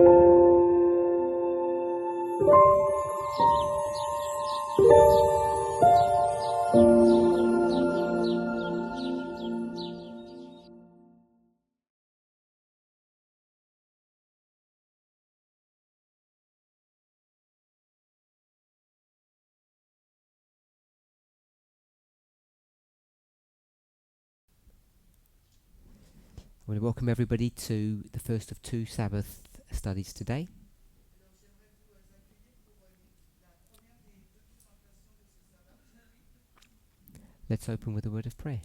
I want to welcome everybody to the first of two Sabbath studies today. Let's open with a word of prayer.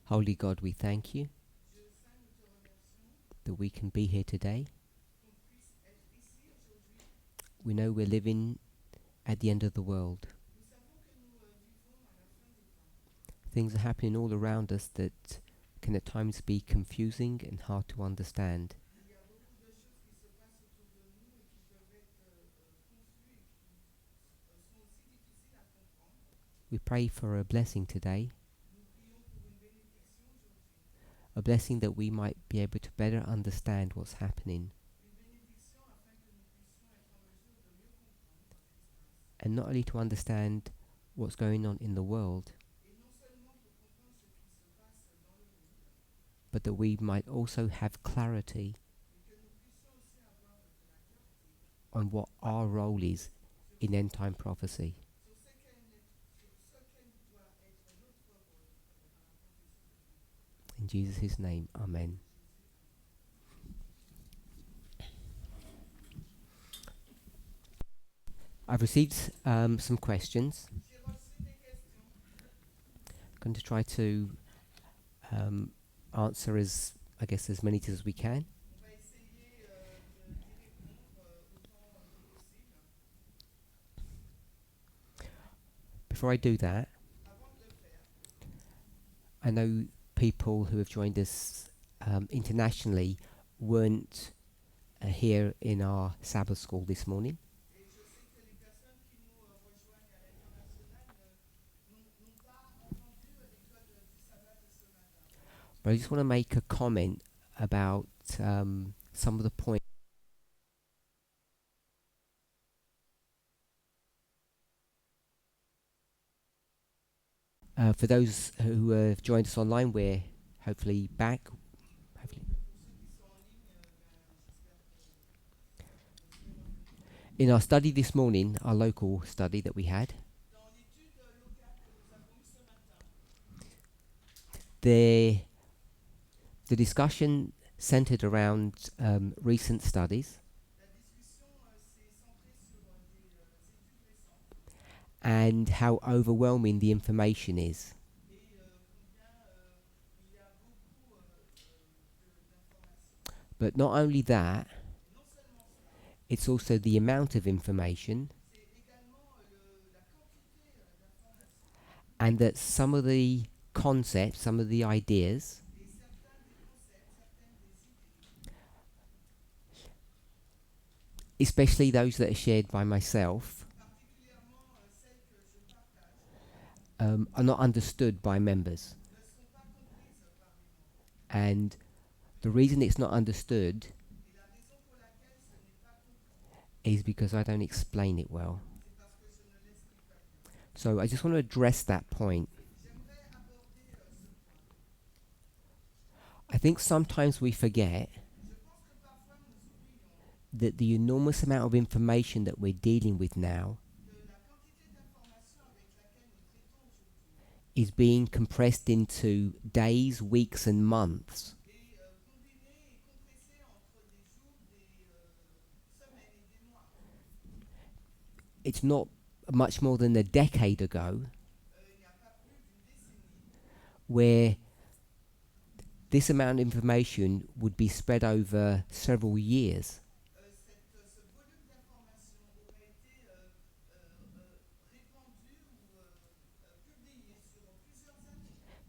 Holy God, we thank you that we can be here today. We know we're living at the end of the world. Things are happening all around us that can at times be confusing and hard to understand. We pray for a blessing today, a blessing that we might be able to better understand what's happening. And not only to understand what's going on in the world, but that we might also have clarity on what our role is in end-time prophecy. In Jesus' name, Amen. I've received some questions. I'm going to try to answer as many as we can. Before I do that, I know people who have joined us internationally weren't here in our Sabbath school this morning. But I just want to make a comment about some of the points. For those who have joined us online, we're hopefully back. In our study this morning, our local study that we had, the discussion centered around recent studies and how overwhelming the information is. But not only that, it's also the amount of information, and that some of the concepts, some of the ideas especially those that are shared by myself, are not understood by members. And the reason it's not understood is because I don't explain it well. So I just want to address that point. I think sometimes we forget that the enormous amount of information that we're dealing with now is being compressed into days, weeks and months. It's not much more than a decade ago where this amount of information would be spread over several years.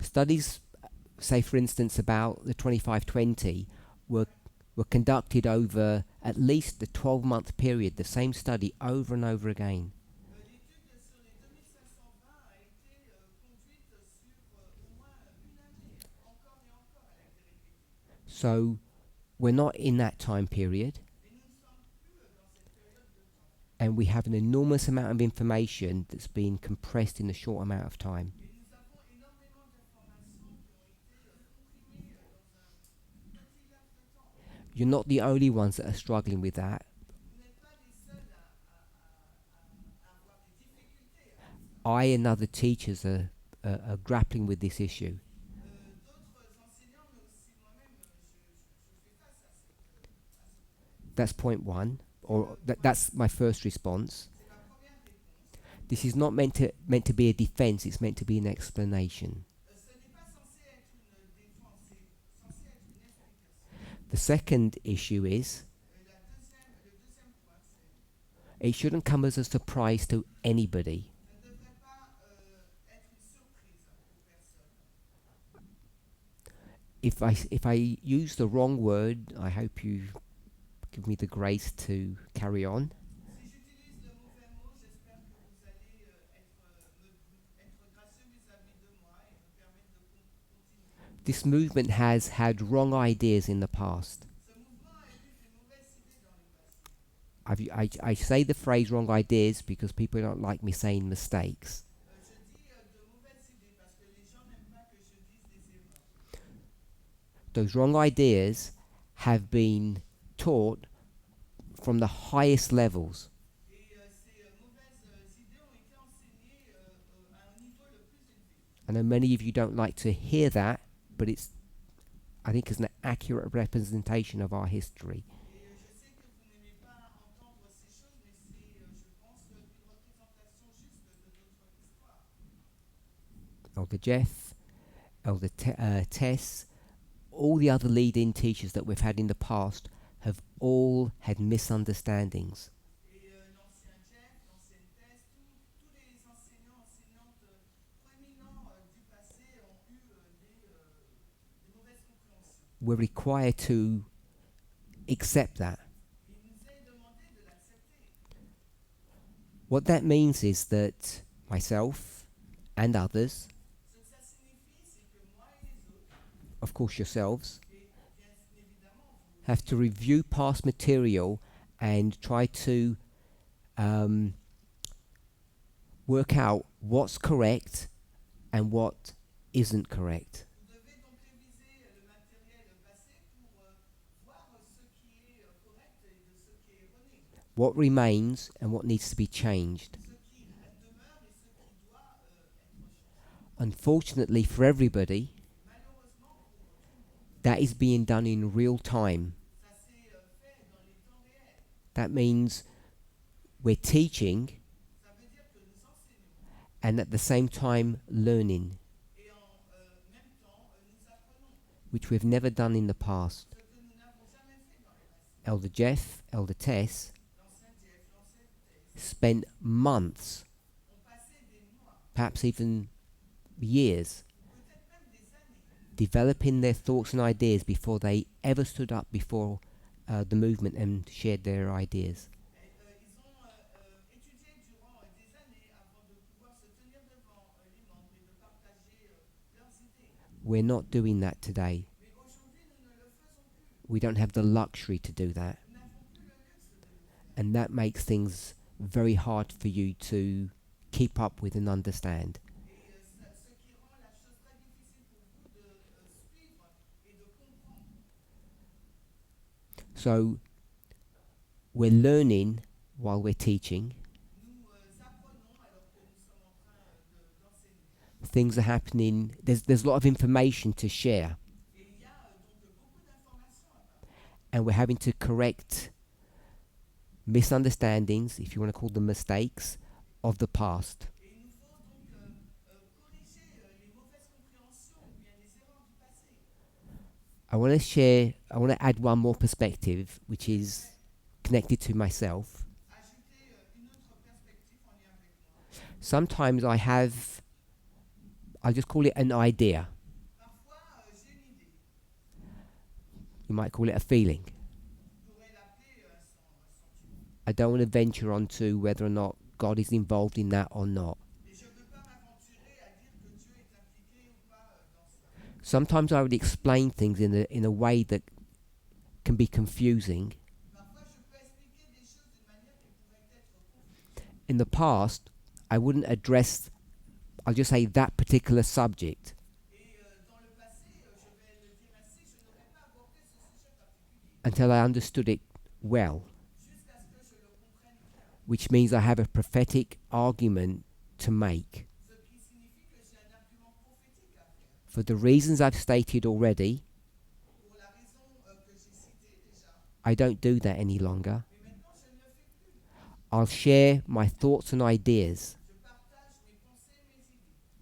Studies, say for instance about the 2520, were conducted over at least a 12-month period, the same study over and over again. So we're not in that time period, and we have an enormous amount of information that's been compressed in a short amount of time. You're not the only ones that are struggling with that. I and other teachers are grappling with this issue. That's point one, or that's my first response. This is not meant to be a defense, it's meant to be an explanation. The second issue is it shouldn't come as a surprise to anybody. If I use the wrong word, I hope you give me the grace to carry on. This movement has had wrong ideas in the past. I say the phrase wrong ideas because people don't like me saying mistakes. Those wrong ideas have been taught from the highest levels. I know many of you don't like to hear that, but I think it's an accurate representation of our history. Elder Jeff, Tess, all the other lead-in teachers that we've had in the past have all had misunderstandings. We're required to accept that. What that means is that myself and others, of course yourselves, have to review past material and try to work out what's correct and what isn't correct. What remains and what needs to be changed. Unfortunately for everybody, that is being done in real time. That means we're teaching and at the same time learning, which we've never done in the past. Elder Jeff, Elder Tess spent months, perhaps even years, developing their thoughts and ideas before they ever stood up before the movement and shared their ideas. We're not doing that today. We don't have the luxury to do that. And that makes things very hard for you to keep up with and understand. So we're learning while we're teaching. Things are happening. There's a lot of information to share. And we're having to correct misunderstandings, if you want to call them mistakes, of the past. I want to add one more perspective, which is connected to myself. Sometimes I'll just call it an idea. You might call it a feeling. I don't want to venture onto whether or not God is involved in that or not. Sometimes I would explain things in a way that can be confusing. In the past, I wouldn't address, I'll just say, that particular subject until I understood it well, which means I have a prophetic argument to make. For the reasons I've stated already, I don't do that any longer. I'll share my thoughts and ideas.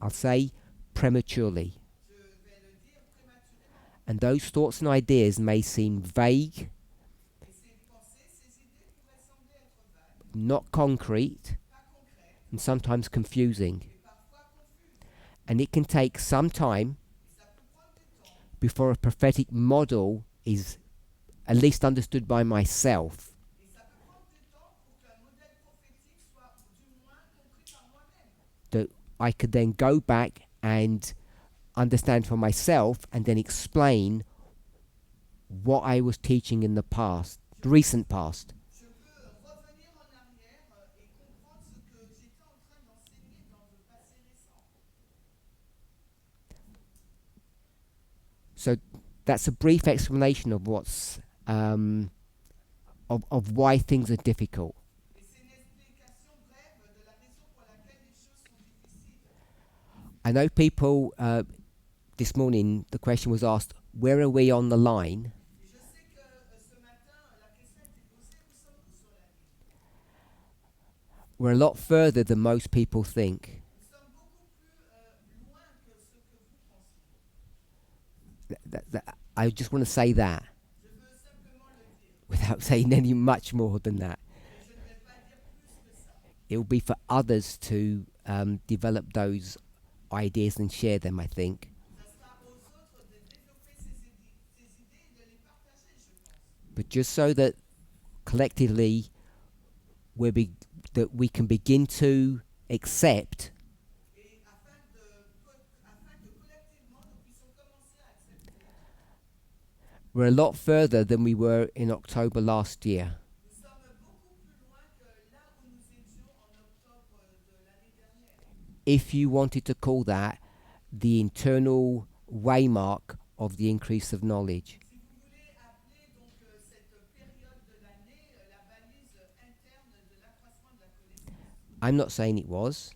I'll say prematurely. And those thoughts and ideas may seem vague, not concrete, and sometimes confusing. And it can take some time before a prophetic model is at least understood by myself. That I could then go back and understand for myself and then explain what I was teaching in the past, the recent past. So that's a brief explanation of what's of why things are difficult. I know people, this morning the question was asked, where are we on the line? We're a lot further than most people think. I just want to say that without saying any much more than that. It will be for others to develop those ideas and share them, I think. But just so that collectively that we can begin to accept we're a lot further than we were in October last year. If you wanted to call that the internal waymark of the increase of knowledge. I'm not saying it was,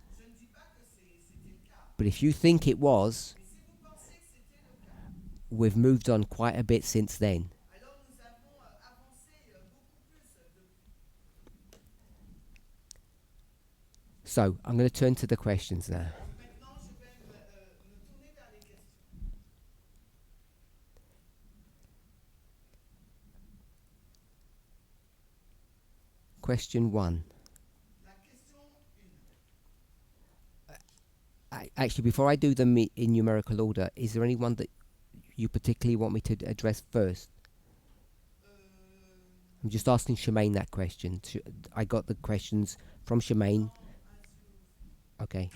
but if you think it was, we've moved on quite a bit since then. So, I'm going to turn to the questions now. Question 1. Actually, before I do them in numerical order, is there anyone that you particularly want me to address first? I'm just asking Shemaine that question. I got the questions from Shemaine. Okay.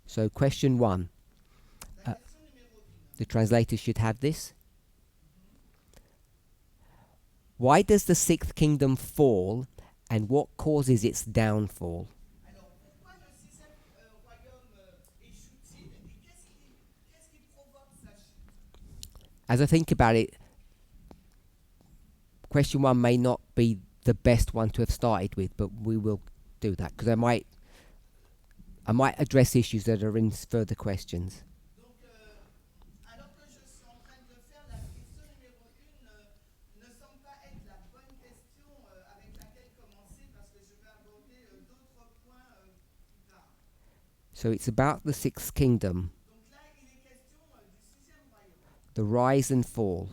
So, question 1. The translator should have this. Why does the sixth kingdom fall, and what causes its downfall? As I think about it, question 1 may not be the best one to have started with, but we will do that because I might address issues that are in further questions. So it's about the sixth kingdom, the rise and fall.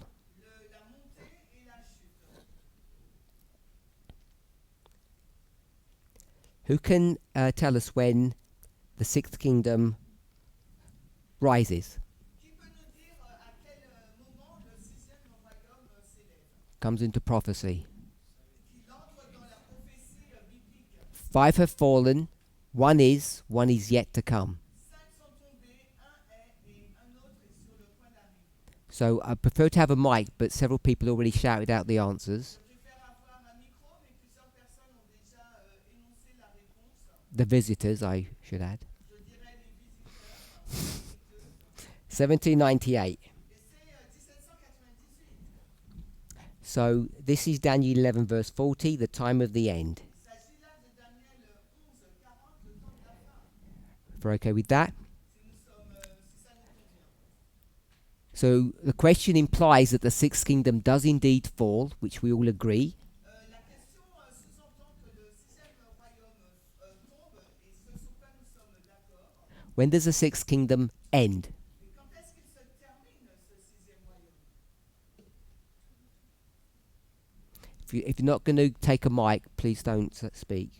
Who can tell us when the sixth kingdom rises? Comes into prophecy. 5 have fallen, one is yet to come. So I prefer to have a mic, but several people already shouted out the answers. The visitors, I should add. 1798. So this is Daniel 11 verse 40, the time of the end. If we're okay with that. So the question implies that the sixth kingdom does indeed fall, which we all agree. When does the sixth kingdom end? If you're not going to take a mic, please don't speak.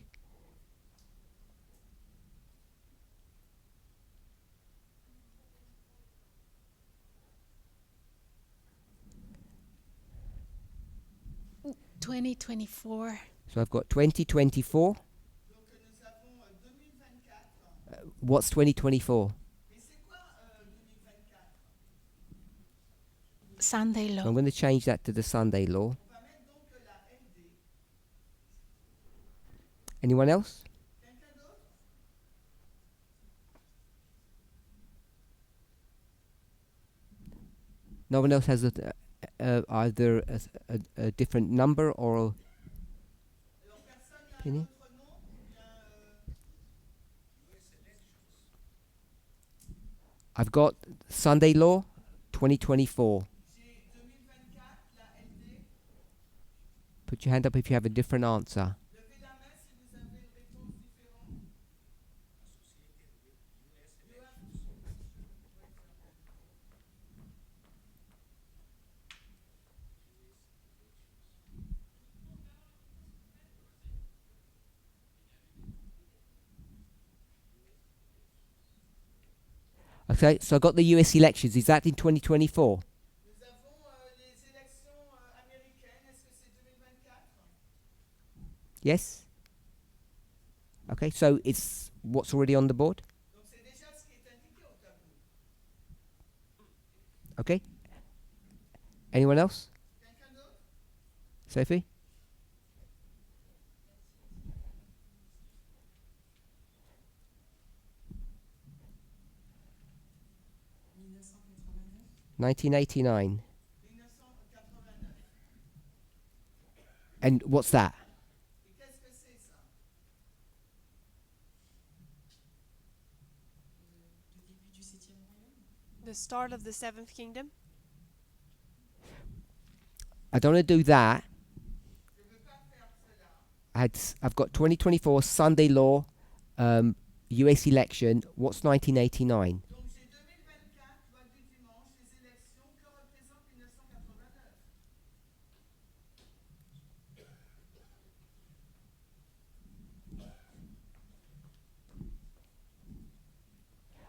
(2024). So I've got 2024. What's 2024? Sunday law. So I'm going to change that to the Sunday law. Anyone else? No one else has either a different number or opinion? I've got Sunday law 2024. Put your hand up if you have a different answer. Okay, so I got the US elections. Is that in 2024? Yes? Okay, so it's what's already on the board? Okay. Anyone else? Sophie? (1989). And what's that? The start of the seventh kingdom? I don't want to do that. I've got 2024 Sunday law, US election. What's 1989?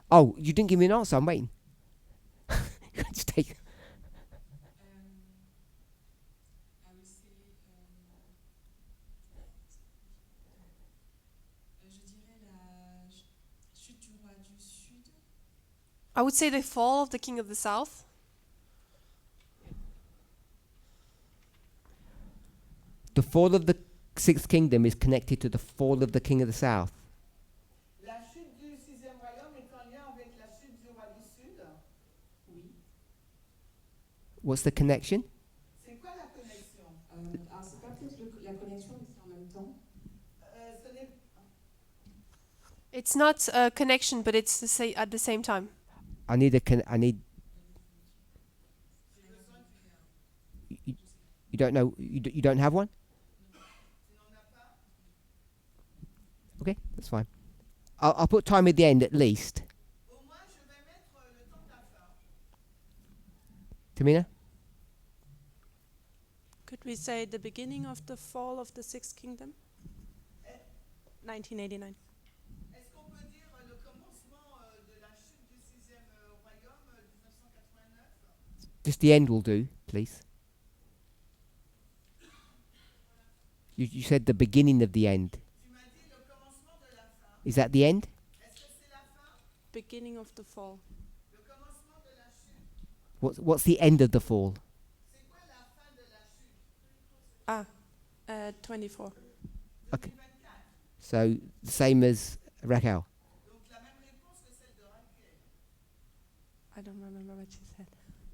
Oh, you didn't give me an answer. I'm waiting. Just take. I would say the fall of the king of the south. The fall of the sixth kingdom is connected to the fall of the king of the south. What's the connection? It's not a connection, but it's at the same time. I need you don't know, you don't have one? Okay, that's fine. I'll put time at the end at least. Tamina? Could we say the beginning of the fall of the sixth kingdom? 1989. Just the end will do, please. You said the beginning of the end. Is that the end? Beginning of the fall. What's the end of the fall? 24. Okay. So the same as Raquel. I don't remember what she said.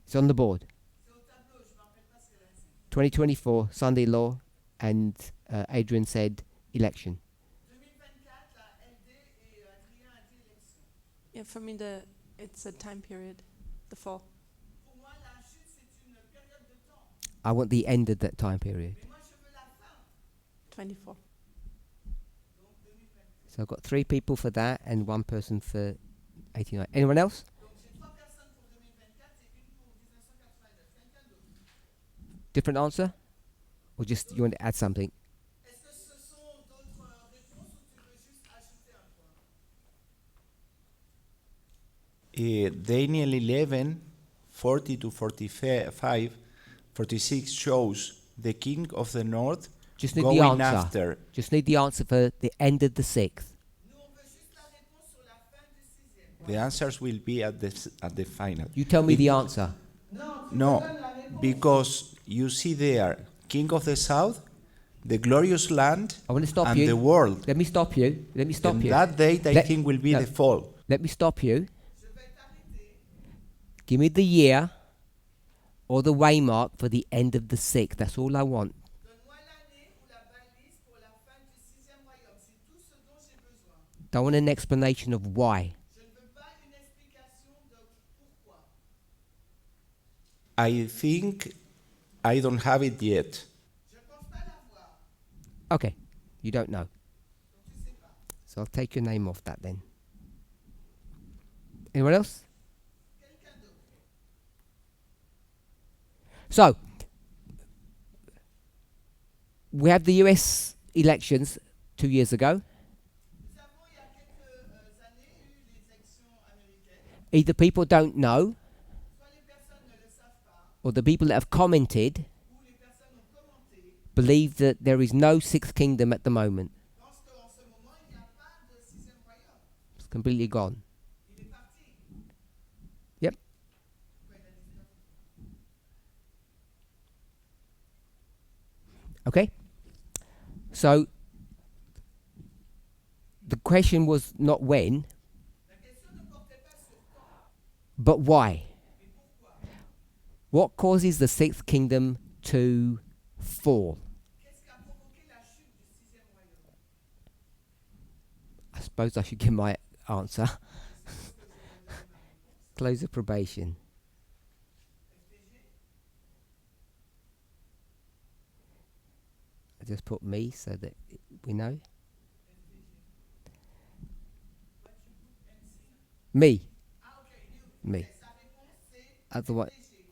It's on the board. 2024 Sunday law, and Adrian said election. Yeah, for me it's a time period, the fall. I want the end of that time period. 24. So I've got 3 people for that and 1 person for 89. Anyone else? Different answer? Or just you want to add something? Daniel 11, 40 to 45, 46 shows the king of the north Just need going the answer. after. Just need the answer for the end of the 6th. The answers will be at the final. You tell me the answer. No, because you see there, king of the south, the glorious land, I want to stop and you. the world. Let me stop you. Let me stop And you. that date, I think, will be no. the fall. Let me stop you. Give me the year or the waymark for the end of the 6th. That's all I want. Don't want an explanation of why. I think I don't have it yet. Okay, you don't know. So I'll take your name off that then. Anyone else? So, we have the US elections 2 years ago. Either people don't know, or the people that have commented believe that there is no 6th kingdom at the moment. It's completely gone. Yep. Okay. So the question was not when, but why. What causes the 6th kingdom to fall? I suppose I should give my answer. Close of probation. I just put me so that we know. Me. Me.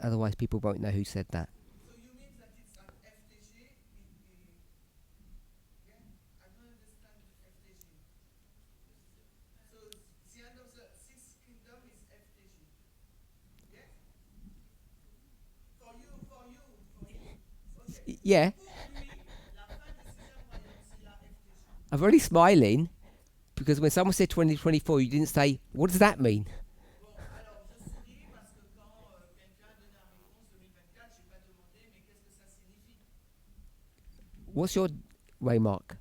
Otherwise people won't know who said that. Yeah. I'm only smiling because when someone said 2024, you didn't say, what does that mean? What's your waymark?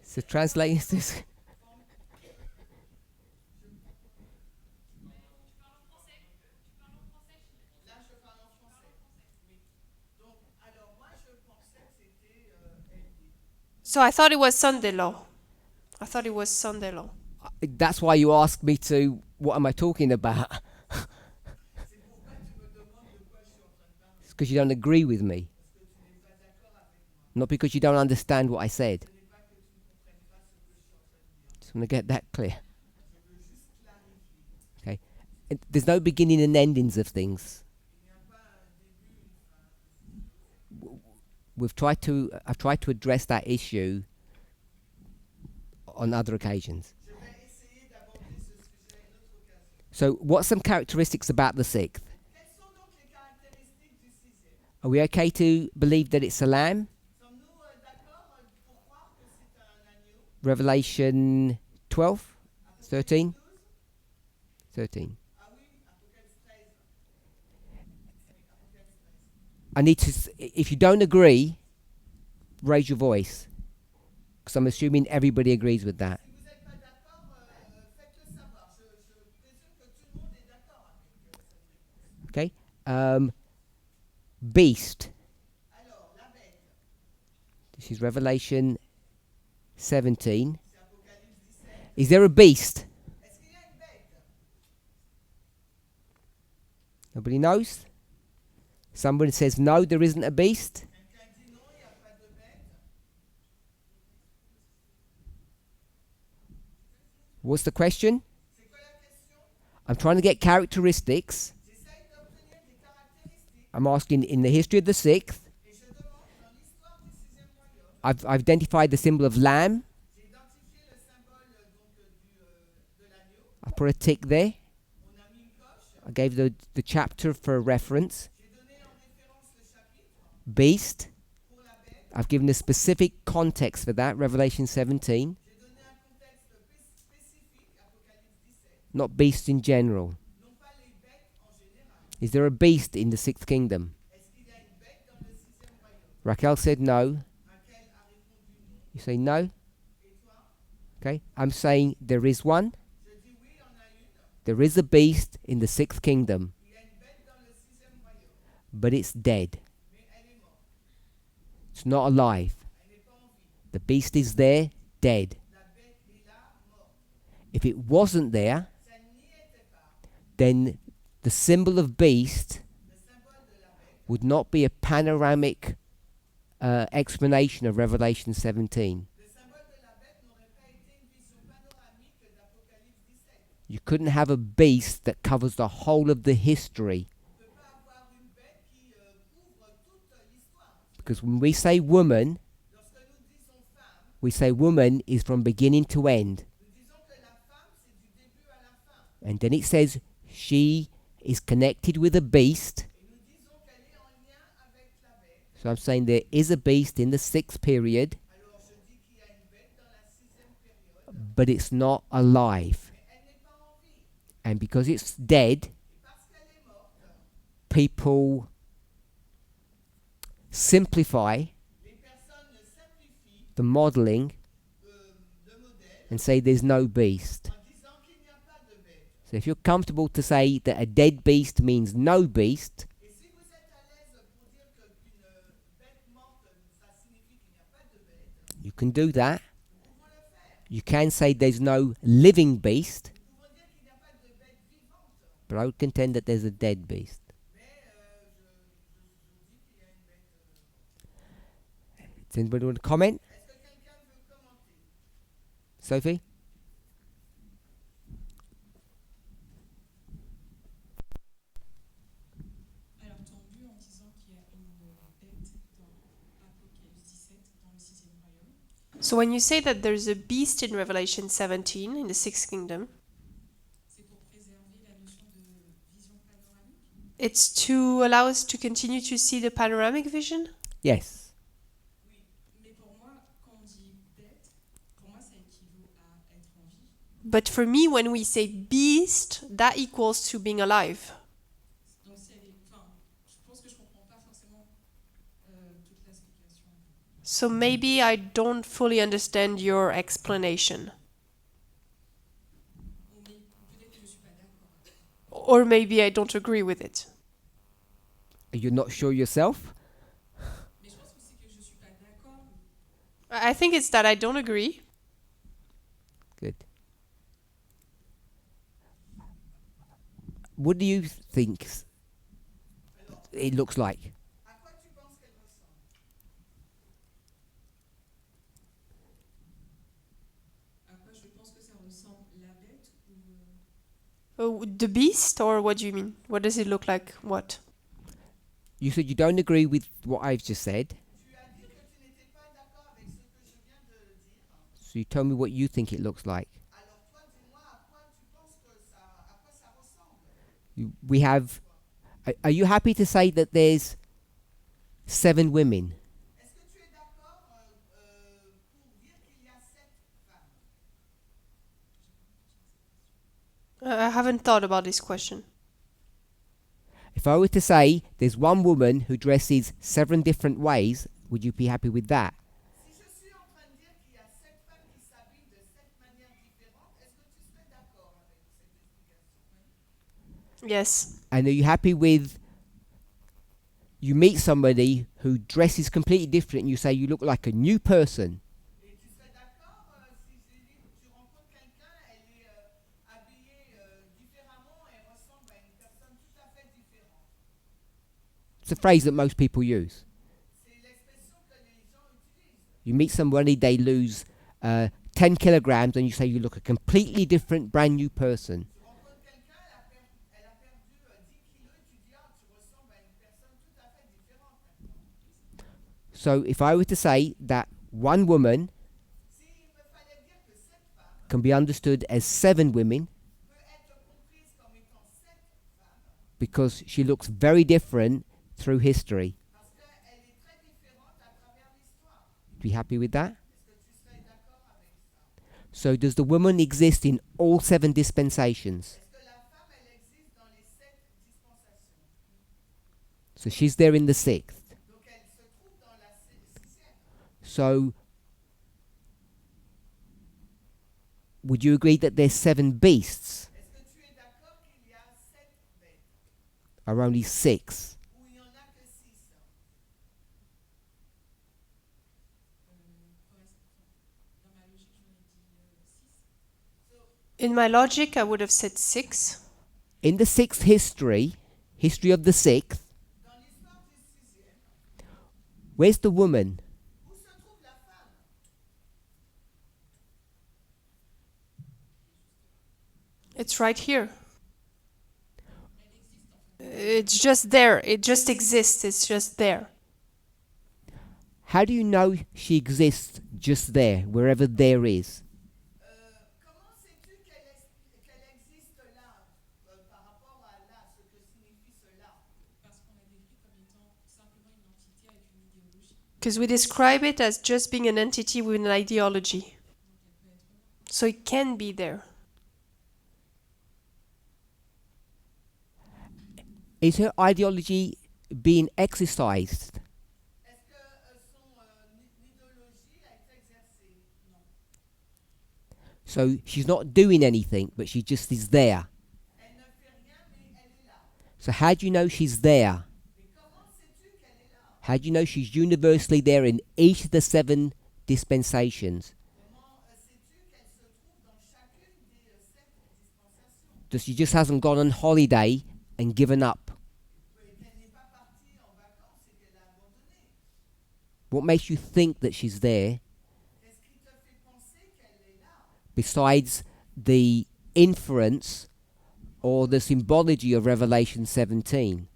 So translating this. So I thought it was Sunday law. That's why you asked me to, what am I talking about? It's because you don't agree with me. Not because you don't understand what I said. Just want to get that clear. Okay. There's no beginning and endings of things. I've tried to address that issue on other occasions. So, what's some characteristics about the 6th? Are we okay to believe that it's a lamb? Revelation 12, 13. 13. I need to, if you don't agree, raise your voice. Because I'm assuming everybody agrees with that. Okay. Beast. This is Revelation 17. Is there a beast? Nobody knows? Somebody says no, there isn't a beast. What's the question? I'm trying to get characteristics. I'm asking in the history of the sixth. I've identified the symbol of lamb. I put a tick there. I gave the chapter for a reference. Beast. I've given a specific context for that, Revelation 17. Not beasts in general. Is there a beast in the sixth kingdom? Raquel said no. You say no? Okay. I'm saying there is one. There is a beast in the sixth kingdom. But it's dead. It's not alive. The beast is there, dead. If it wasn't there, then the symbol of beast would not be a panoramic explanation of Revelation 17. You couldn't have a beast that covers the whole of the history. Because when we say woman, we say woman is from beginning to end. And then it says she is connected with a beast. So I'm saying there is a beast in the sixth period, but it's not alive. And because it's dead, people simplify the modeling and say there's no beast. So if you're comfortable to say that a dead beast means no beast, you can do that. You can say there's no living beast, but I would contend that there's a dead beast. Does anybody want to comment? Sophie? So when you say that there's a beast in Revelation 17 in the sixth kingdom, it's to allow us to continue to see the panoramic vision? Yes. But for me, when we say beast, that equals to being alive. So maybe I don't fully understand your explanation. Or maybe I don't agree with it. Are you not sure yourself? I think it's that I don't agree. Good. What do you think it looks like? Oh, the beast, or what do you mean? What does it look like? What? You said you don't agree with what I've just said. So you tell me what you think it looks like. We have... Are you happy to say that there's 7 women? I haven't thought about this question. If I were to say there's one woman who dresses 7 different ways, would you be happy with that? Si je suis en train de dire qu'il y a 7 femmes qui s'habillent de 7 manières différentes, est-ce que tu serais d'accord avec cette explication? Yes. And are you happy with you meet somebody who dresses completely different and you say you look like a new person? Et tu serais d'accord si je dis tu rencontres quelqu'un, elle est habillée différemment et ressemble à une personne tout à fait différente. It's a phrase that most people use. C'est l'expression que les gens utilisent. You meet somebody, they lose 10 kilograms, and you say you look a completely different, brand new person. Tu rencontres quelqu'un, elle a perdu 10 kilos et tu dis ah, tu ressembles à une personne tout à fait différente maintenant. So if I were to say that one woman S'il me fallait dire que cette femme can be understood as 7 women peut être comprise comme étant 7 femmes, because she looks very different through history. parce qu'elle est très différente à travers l'histoire. Be happy with that? Est-ce que tu serais d'accord avec ça? So does the woman exist in all 7 dispensations? Est-ce que la femme, elle existe dans les 7 dispensations? So she's there in the 6th. Donc elle se trouve dans la 6e. So would you agree that there's 7 beasts? Est-ce que tu es d'accord qu'il y a 7 bêtes Or only 6? ou il n'y en a que 6? In my logic, I would have said 6. In the 6th history of the 6th, Dans l'histoire du 6e, where's the woman? où se trouve la femme? It's right here. It's just there. It just exists. It's just there. How do you know she exists just there, wherever there is? Comment sais-tu qu'elle existe là par rapport à là, ce que signifie cela? Because we describe it as just being an entity with an ideology. So it can be there. Is her ideology being exercised? Est-ce que son idéologie a été exercée? Non. So she's not doing anything, but she just is there. Elle ne fait rien, mais elle est là. So how do you know she's there? Mais comment sais-tu qu'elle est là? How do you know she's universally there in each of the 7 dispensations? Comment sais-tu qu'elle se trouve dans chacune des 7 dispensations? That she just hasn't gone on holiday and given up? Qu'elle n'est pas partie en vacances et qu'elle a abandonné. What makes you think that she's there Qu'est-ce qui te fait penser qu'elle est là? besides the inference or the symbology of Revelation 17?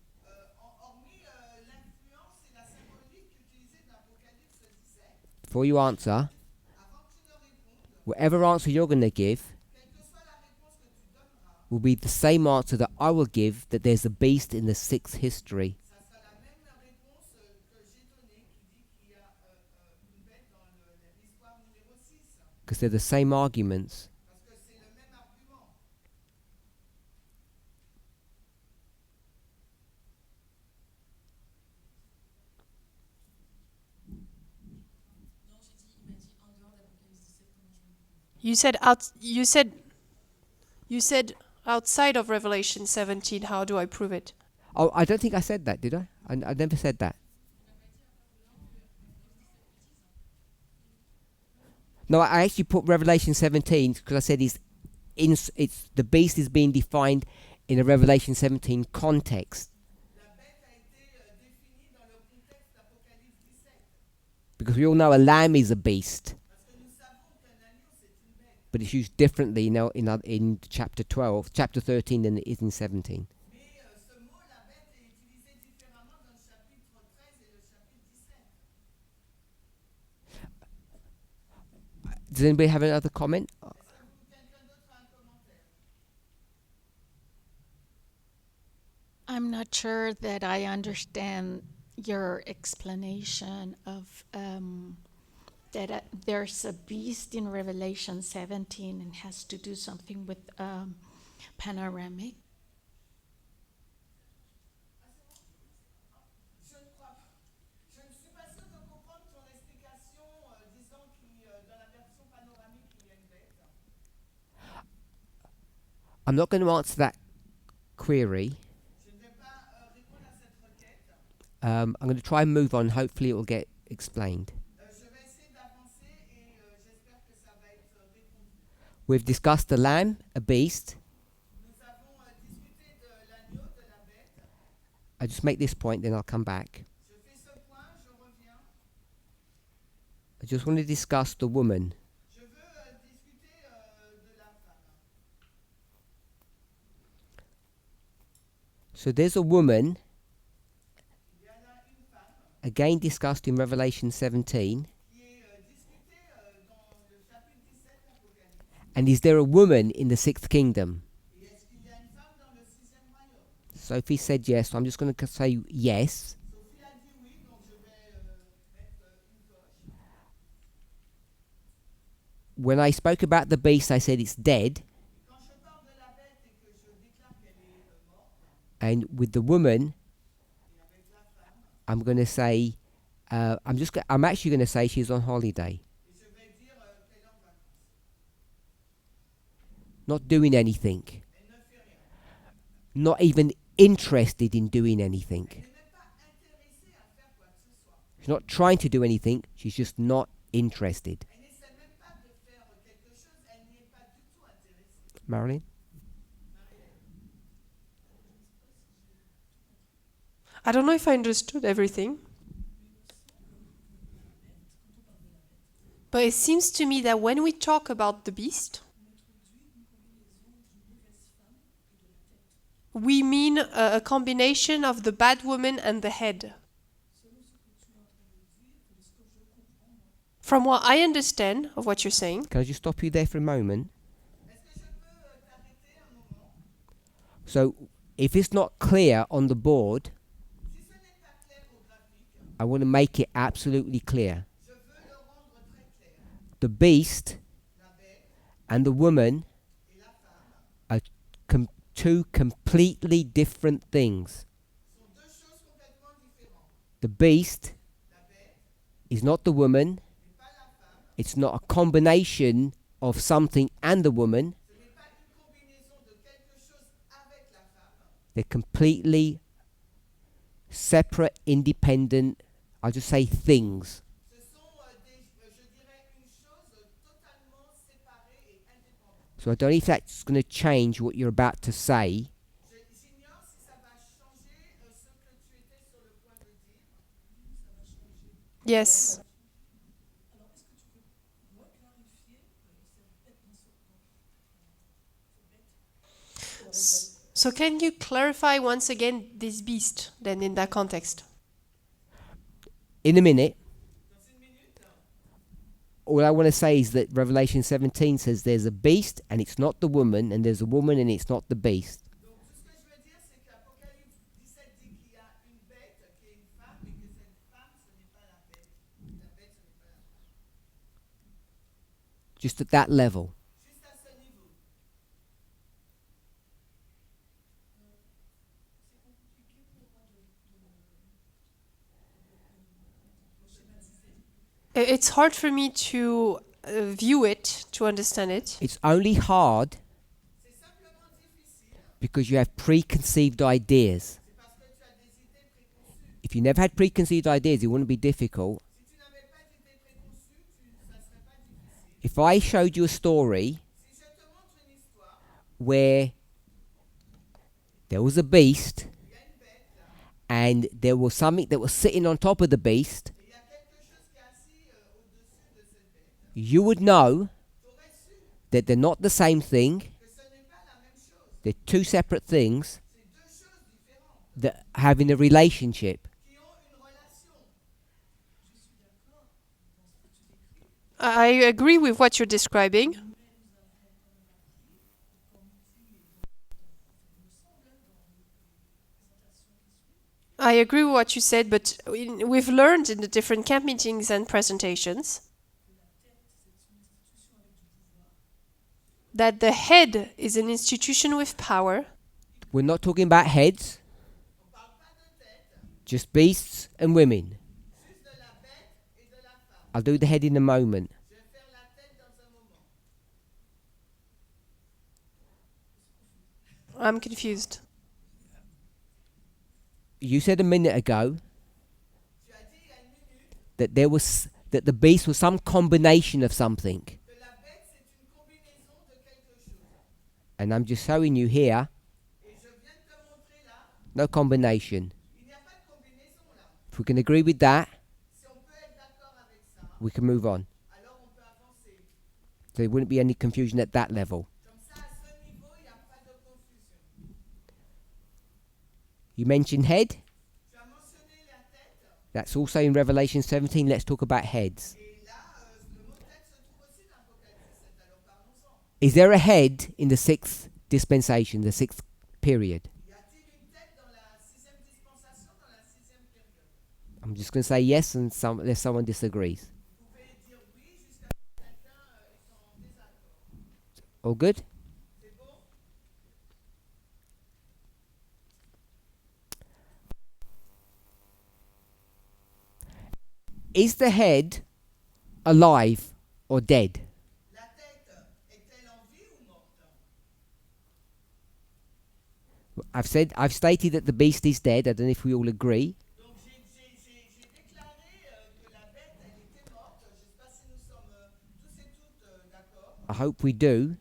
Hormis l'influence et la symbolique utilisée dans l'Apocalypse 17. Before you answer, Avant que tu ne répondes, whatever answer you're going to give quelle que soit la réponse que tu donneras, will be the same answer that I will give, that there's a beast in the 6th history. ça sera la même réponse que j'ai donnée qui dit qu'il y a une bête dans l'histoire numéro 6. Because they're the same arguments. Parce que c'est le même argument. You said outside of Revelation 17. How do I prove it? Oh, I don't think I said that, did I? I never said that. No, I actually put Revelation 17 because I said it's the beast is being defined in a Revelation 17 context. La bête a été définie dans le contexte d'Apocalypse 17. Because we all know a lamb is a beast, Parce que nous savons qu'un agneau, c'est une bête. but it's used differently in chapter 12, chapter 13 than it is in 17. Mais ce mot, la bête, est utilisé différemment dans le chapitre 13 et le chapitre 17. Does anybody have another comment? Est-ce que quelqu'un d'autre a un commentaire? I'm not sure that I understand your explanation of that there's a beast in Revelation 17 and has to do something with panoramic. Je ne crois pas. Je ne suis pas sûre de comprendre ton explication disant que dans la version panoramique, il y a une bête. I'm not going to answer that query. Je ne vais pas répondre à cette requête. I'm going to try and move on. Hopefully, it will get explained. Je vais essayer d'avancer et j'espère que ça va être répondu. We've discussed the lamb, a beast. Nous avons discuté de l'agneau, de la bête. I'll just make this point, then I'll come back. Je fais ce point, je reviens. I just want to discuss the woman. Je veux discuter de la femme. So there's a woman, Il y en a une femme again discussed in Revelation 17. qui est discutée dans le chapitre 17 de l'Apocalypse. And is there a woman in the sixth kingdom? Et est-ce qu'il y a une femme dans le sixième royaume? Sophie said yes, so I'm just going to say yes. Sophie a dit oui, donc je vais mettre une coche. When I spoke about the beast, I said it's dead. Quand je parle de la bête et que je déclare qu'elle est morte, And with the woman, et avec la femme, I'm going to say, I'm actually going to say she's on holiday, et je vais dire qu'elle est en vacances. not doing anything, Elle ne fait rien. not even interested in doing anything. Elle n'est même pas intéressée à faire quoi que ce soit. She's not trying to do anything, she's just not interested. Elle n'essaie même pas de faire quelque chose, elle n'y est pas du tout intéressée. Marilyn? I don't know if I understood everything. But it seems to me that when we talk about the beast, we mean a combination of the bad woman and the head. From what I understand of what you're saying, Can I just stop you there for a moment? Est-ce que je peux t'arrêter un moment? So, if it's not clear on the board, Si ce n'est pas clair au graphique, I want to make it absolutely clear. je veux le rendre très clair. The beast La bête and the woman et la femme are two completely different things. sont deux choses complètement différentes. The beast La bête is not the woman, n'est pas la femme, it's not a combination of something and the woman. ce n'est pas une combinaison de quelque chose avec la femme. They're completely separate, independent, I'll just say things. Ce sont je dirais, une chose totalement séparée et indépendante. So I don't know if that's going to change what you're about to say. J'ignore si ça va changer ce que tu étais sur le point de dire. yes. So can you clarify once again this beast then in that context? In a minute, Dans une minute, all I want to say is that Revelation 17 says there's a beast and it's not the woman, and there's a woman and it's not the beast. donc tout ce que je veux dire, c'est qu'Apocalypse 17 dit qu'il y a une bête qui est une femme et que cette femme, ce n'est pas la bête. La bête, ce n'est pas la femme. Just at that level. Juste à ce niveau. It's hard for me to view it, to understand it. It's only hard C'est simplement difficile. because you have preconceived ideas. C'est parce que tu as des idées préconçues. If you never had preconceived ideas, it wouldn't be difficult. Si tu n'avais pas d'idées préconçues, ça ne serait pas difficile. If I showed you a story Si je te montre une histoire, where there was a beast il y a une bête and there was something that was sitting on top of the beast, et il y a quelque chose qui est assis au-dessus de cette bête, you would know tu aurais su that they're not the same thing. que ce n'est pas la même chose. They're two separate things C'est deux choses différentes that having a relationship. qui ont une relation. I agree with what you're describing. I agree with what you said, but we've learned in the different camp meetings and presentations that the head is an institution with power, We're not talking about heads, just beasts and women. I'll do the head in a moment. I'm confused. You said a minute ago that that the beast was some combination of something. And I'm just showing you here, no combination. If we can agree with that, we can move on. So there wouldn't be any confusion at that level. You mentioned head. That's also in Revelation 17. Let's talk about heads. Is there a head in the sixth dispensation, the sixth period? I'm just going to say yes, and unless someone disagrees. All good? Is the head alive or dead? I've stated that the beast is dead. I don't know if we all agree. I hope we do.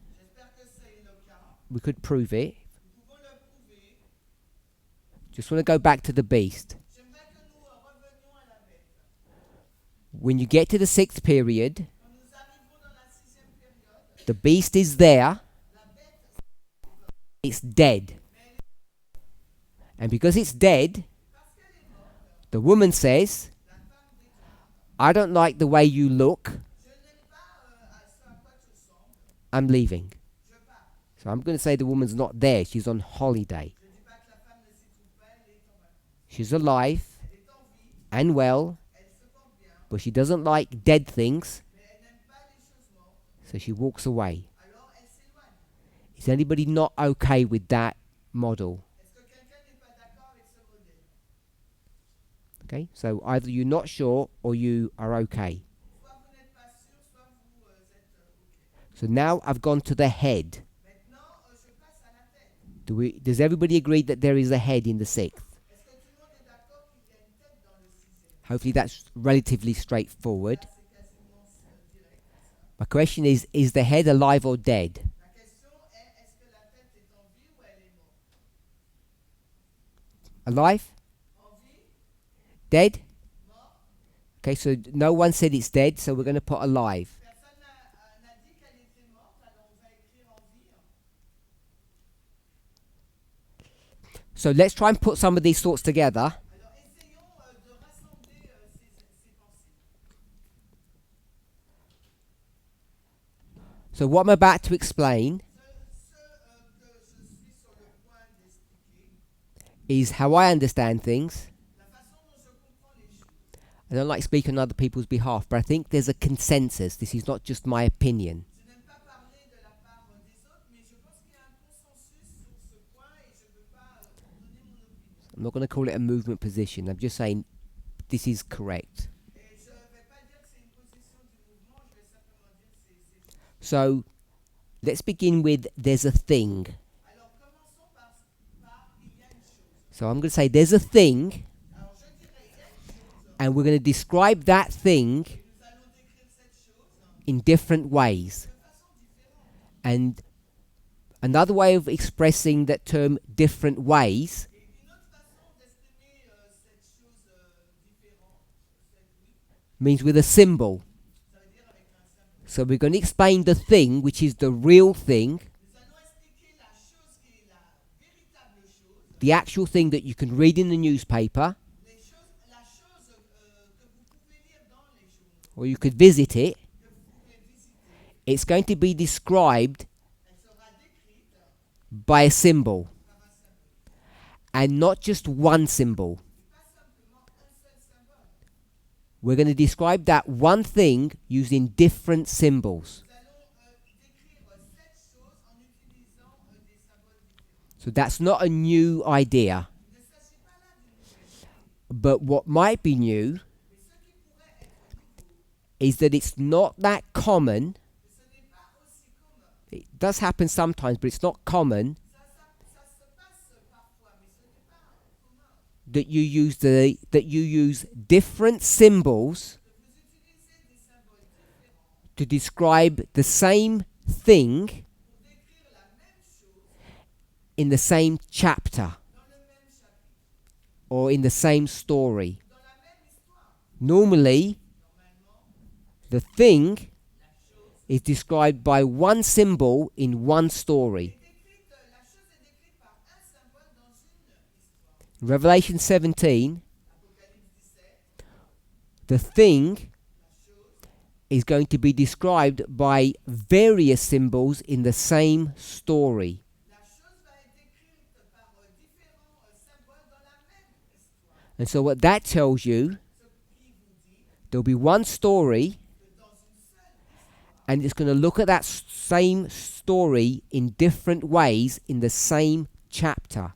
We could prove it. Just want to go back to the beast. When you get to the sixth period, the beast is there. It's dead. And because it's dead, the woman says, I don't like the way you look. I'm leaving. So I'm going to say the woman's not there. She's on holiday. She's alive and well, but she doesn't like dead things. So she walks away. Is anybody not okay with that model? Okay, so either you're not sure or you are okay. So now I've gone to the head. Does everybody agree that there is a head in the sixth? Hopefully that's relatively straightforward. My question is the head alive or dead? Alive? Dead? Okay, so no one said it's dead, so we're going to put alive. So let's try and put some of these thoughts together. So what I'm about to explain is how I understand things. I don't like speaking on other people's behalf, but I think there's a consensus. This is not just my opinion. I'm not going to call it a movement position. I'm just saying this is correct. So let's begin with there's a thing. So I'm going to say there's a thing, and we're going to describe that thing in different ways. And another way of expressing that term different ways means with a symbol. So we're going to explain the thing, which is the real thing, the actual thing that you can read in the newspaper, or you could visit it. It's going to be described by a symbol, and not just one symbol. We're going to describe that one thing using different symbols. So that's not a new idea. But what might be new is that it's not that common. It does happen sometimes, but it's not common that you use different symbols to describe the same thing in the same chapter or in the same story. Normally, the thing is described by one symbol in one story. In Revelation 17, the thing is going to be described by various symbols in the same story. And so what that tells you, there'll be one story, and it's going to look at that same story in different ways in the same chapter.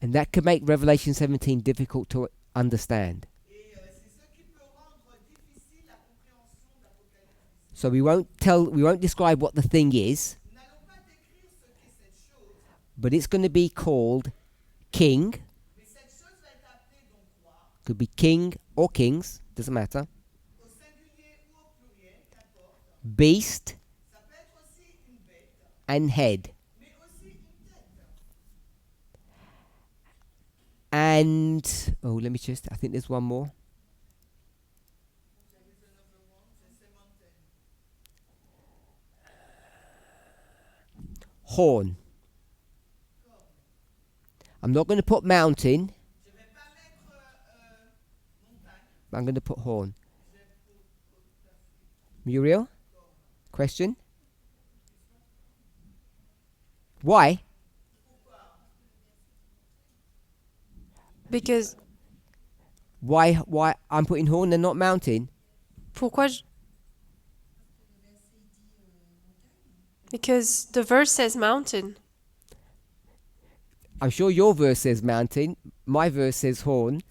And that can make Revelation 17 difficult to understand. So we won't describe what the thing is, but it's going to be called king. Could be king or kings, doesn't matter. Beast and head. And I think there's one more. Horn. I'm not going to put mountain, but I'm going to put horn. Muriel? Question? Why? Because Why I'm putting horn and not mountain? pourquoi je... Because the verse says mountain. I'm sure your verse says mountain. My verse says horn.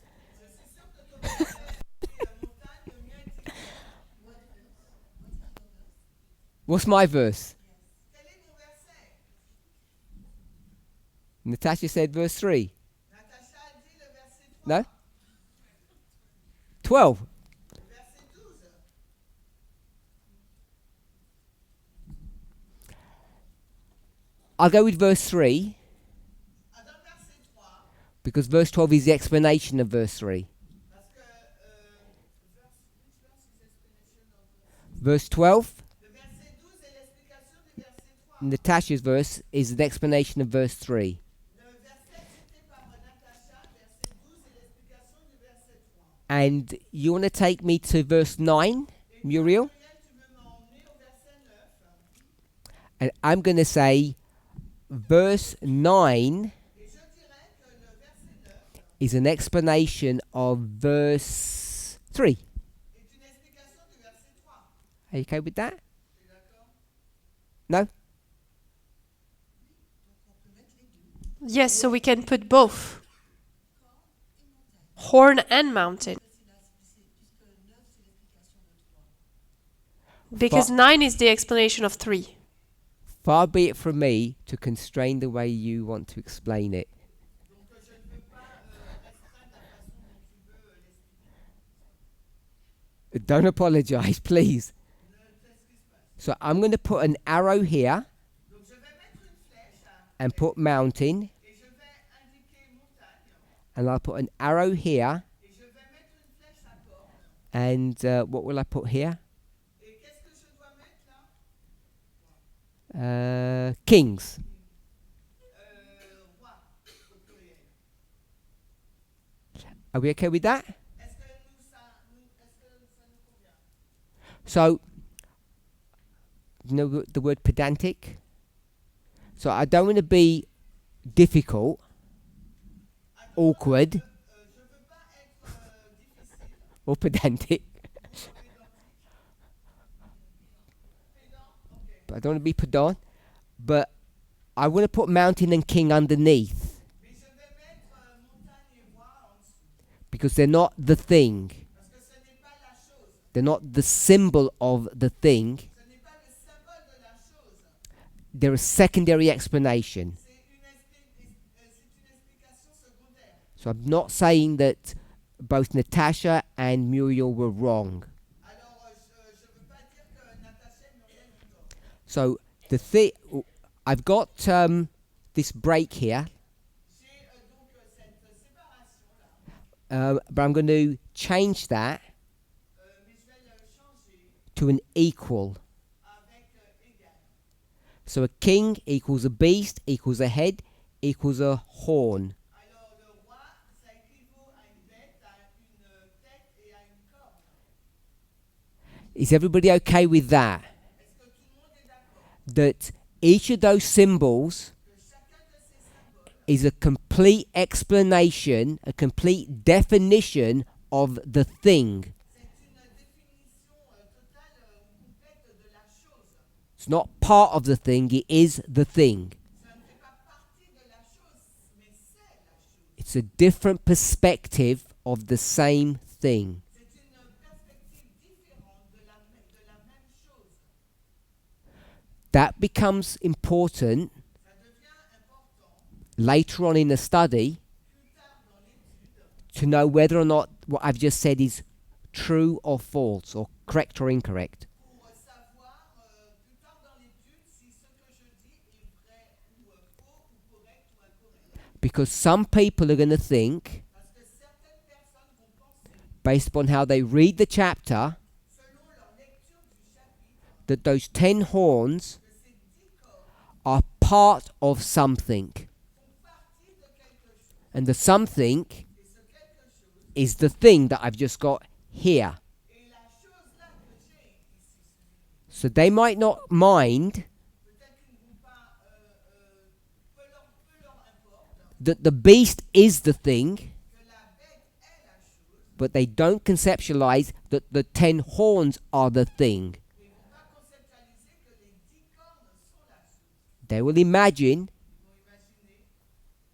What's my verse? Natasha said verse 3. No? 12. I'll go with verse 3 because verse 12 is the explanation of verse 3. Verse 12, Natasha's verse, is the explanation of verse 3. And you want to take me to verse 9, Muriel? And I'm going to say verse 9 is an explanation of verse 3. Are you okay with that? No? Yes, so we can put both. Horn and mountain. Because 9 is the explanation of 3. Far be it from me to constrain the way you want to explain it. Don't apologize, please. So I'm going to put an arrow here and put mountain. And I'll put an arrow here. And what will I put here? Kings. Are we okay with that? So, you know the word pedantic? So I don't want to be difficult, awkward, or pedantic. I don't want to be pedant, but I want to put mountain and king underneath Mais je vais mettre montagne et roi en dessous. because they're not the thing. Parce que ce n'est pas la chose. They're not the symbol of the thing. Ce n'est pas le symbole de la chose. They're a secondary explanation. C'est une explication secondaire. So I'm not saying that both Natasha and Muriel were wrong. Alors, je ne veux pas dire que Natacha et Muriel ont tort. So I've got this break here, J'ai donc cette séparation-là, but I'm going to change that mais je vais le changer to an equal. avec égal. So a king equals a beast equals a head equals a horn. Alors, le roi, ça équivaut à une bête, à une tête et à une corne. Is everybody okay with that? Est-ce que tout le monde est d'accord That each of those symbols que chacun de ces symboles is a complete explanation, a complete definition of the thing. c'est une définition totale ou complète de la chose. It's not part of the thing, it is the thing. Ça ne fait pas partie de la chose, mais c'est la chose. It's a different perspective of the same thing. C'est une perspective différente de la même chose. That becomes important Ça devient important later on in the study plus tard dans l'étude to know whether or not what I've just said is true or false, or correct or incorrect. pour savoir plus tard dans l'étude si ce que je dis est vrai ou faux ou correct ou incorrect. Because some people are going to think, Parce que certaines personnes vont penser, based upon how they read the chapter, selon leur lecture du chapitre, that those 10 horns que ces 10 corps are part of something. font partie de quelque chose. And the something Et ce quelque chose is the thing that I've just got here. est la chose là que j'ai ici. So they might not mind Peut-être qu'ils ne vont pas, peu leur importe that the beast is the thing, que la bête est la chose, but they don't conceptualize that the 10 horns are the thing. mais ils ne vont pas conceptualiser que les 10 cornes sont la chose. They will imagine Ils vont imaginer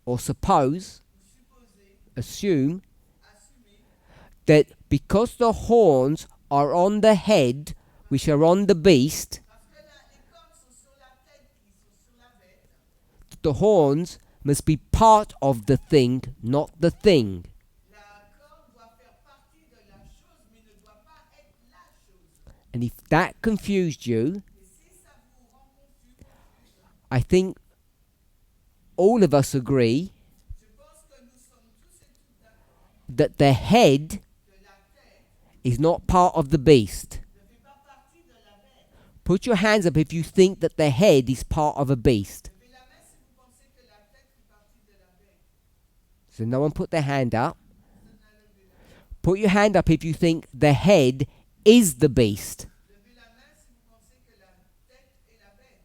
or suppose, ou supposer, assume assumer that because the horns are on the head, which are on the beast, parce que les cornes sont sur la tête qui sont sur la bête, the horns must be part of the thing, not the thing. la corne doit faire partie de la chose mais ne doit pas être la chose. And if that confused you, Et si ça vous rend confus, I think all of us agree je pense que nous sommes tous et toutes d'accord that the head que la tête is not part of the beast. ne fait pas partie de la bête. Put your hands up if you think that the head is part of a beast. Levez la main si vous pensez que la tête fait partie de la bête. So no one put their hand up. Personne n'a levé la main. Put your hand up if you think the head is the beast. Levez la main si vous pensez que la tête est la bête.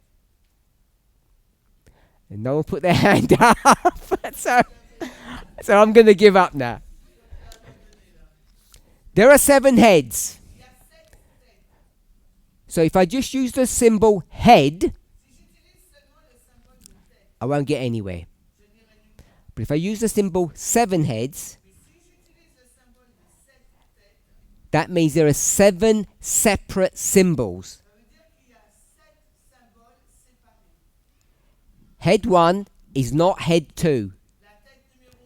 And no one put their hand up. so I'm going to give up now. There are 7 heads. Il y a 7 têtes. So if I just use the symbol head, Si j'utilise seulement le symbole de tête, I won't get anywhere. je n'irai nulle part. But if I use the symbol 7 heads, Mais si j'utilise le symbole de 7 têtes, that means there are 7 separate symbols. ça veut dire qu'il y a 7 symboles séparés. Head 1 is not head 2. La tête numéro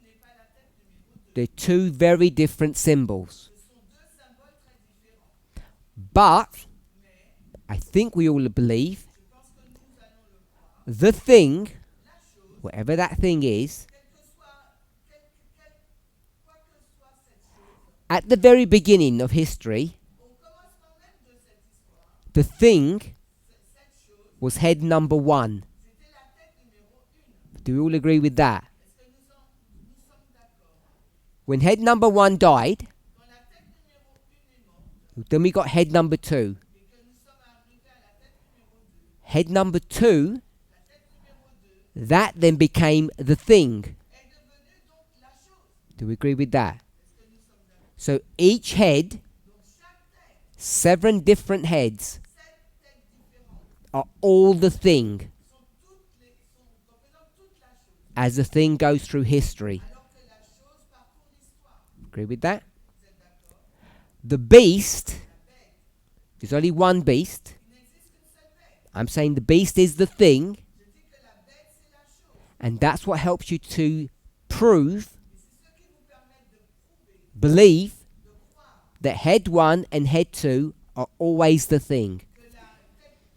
1 n'est pas la tête numéro 2. They're 2 very different symbols. Ce sont 2 symboles très différents. But Mais I think we all believe je pense que nous allons le croire. the thing, La chose, whatever that thing is, quoi que soit cette chose, at the very beginning of history, au commencement même de cette histoire, the thing cette chose, was head number 1. c'était la tête numéro 1. Do we all agree with that? Est-ce que nous sommes d'accord? When head number 1 died, Quand la tête numéro 1 est morte then we got head number 2. et que nous sommes arrivés à la tête numéro 2, Head number 2, la tête numéro 2 that then became the thing. est devenue donc la chose. Do we agree with that? Est-ce que nous sommes d'accord? So each head, Donc chaque tête, 7 different heads, 7 têtes différentes are all the thing représentent toute la chose, as the thing goes through history. alors que la chose parcourt l'histoire. Agree with that? Vous êtes d'accord? The beast, La bête, there's only one beast. il n'existe qu'une seule bête. I'm saying the beast is the thing, Je dis que la bête, c'est la chose. and that's what helps you to prove, Et c'est ce qui vous permet de prouver, believe, de croire that head 1 and head 2 are always the thing. que la tête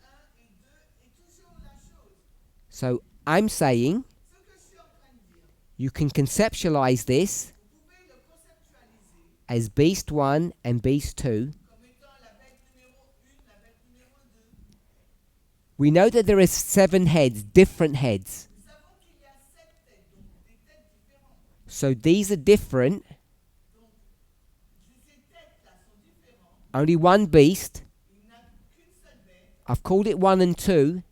1 et 2 est toujours la chose. So I'm saying Ce que je suis en train de dire, you can conceptualize this vous pouvez le conceptualiser as beast 1 and beast 2. comme étant la bête numéro 1, la bête numéro 2. We know that there are 7 heads, different heads. Nous savons qu'il y a 7 têtes, donc des têtes différentes. So these are different. Donc, ces têtes-là sont différentes. Only one beast. Il n'y a qu'une seule bête. I've called it 1 and 2, Je vais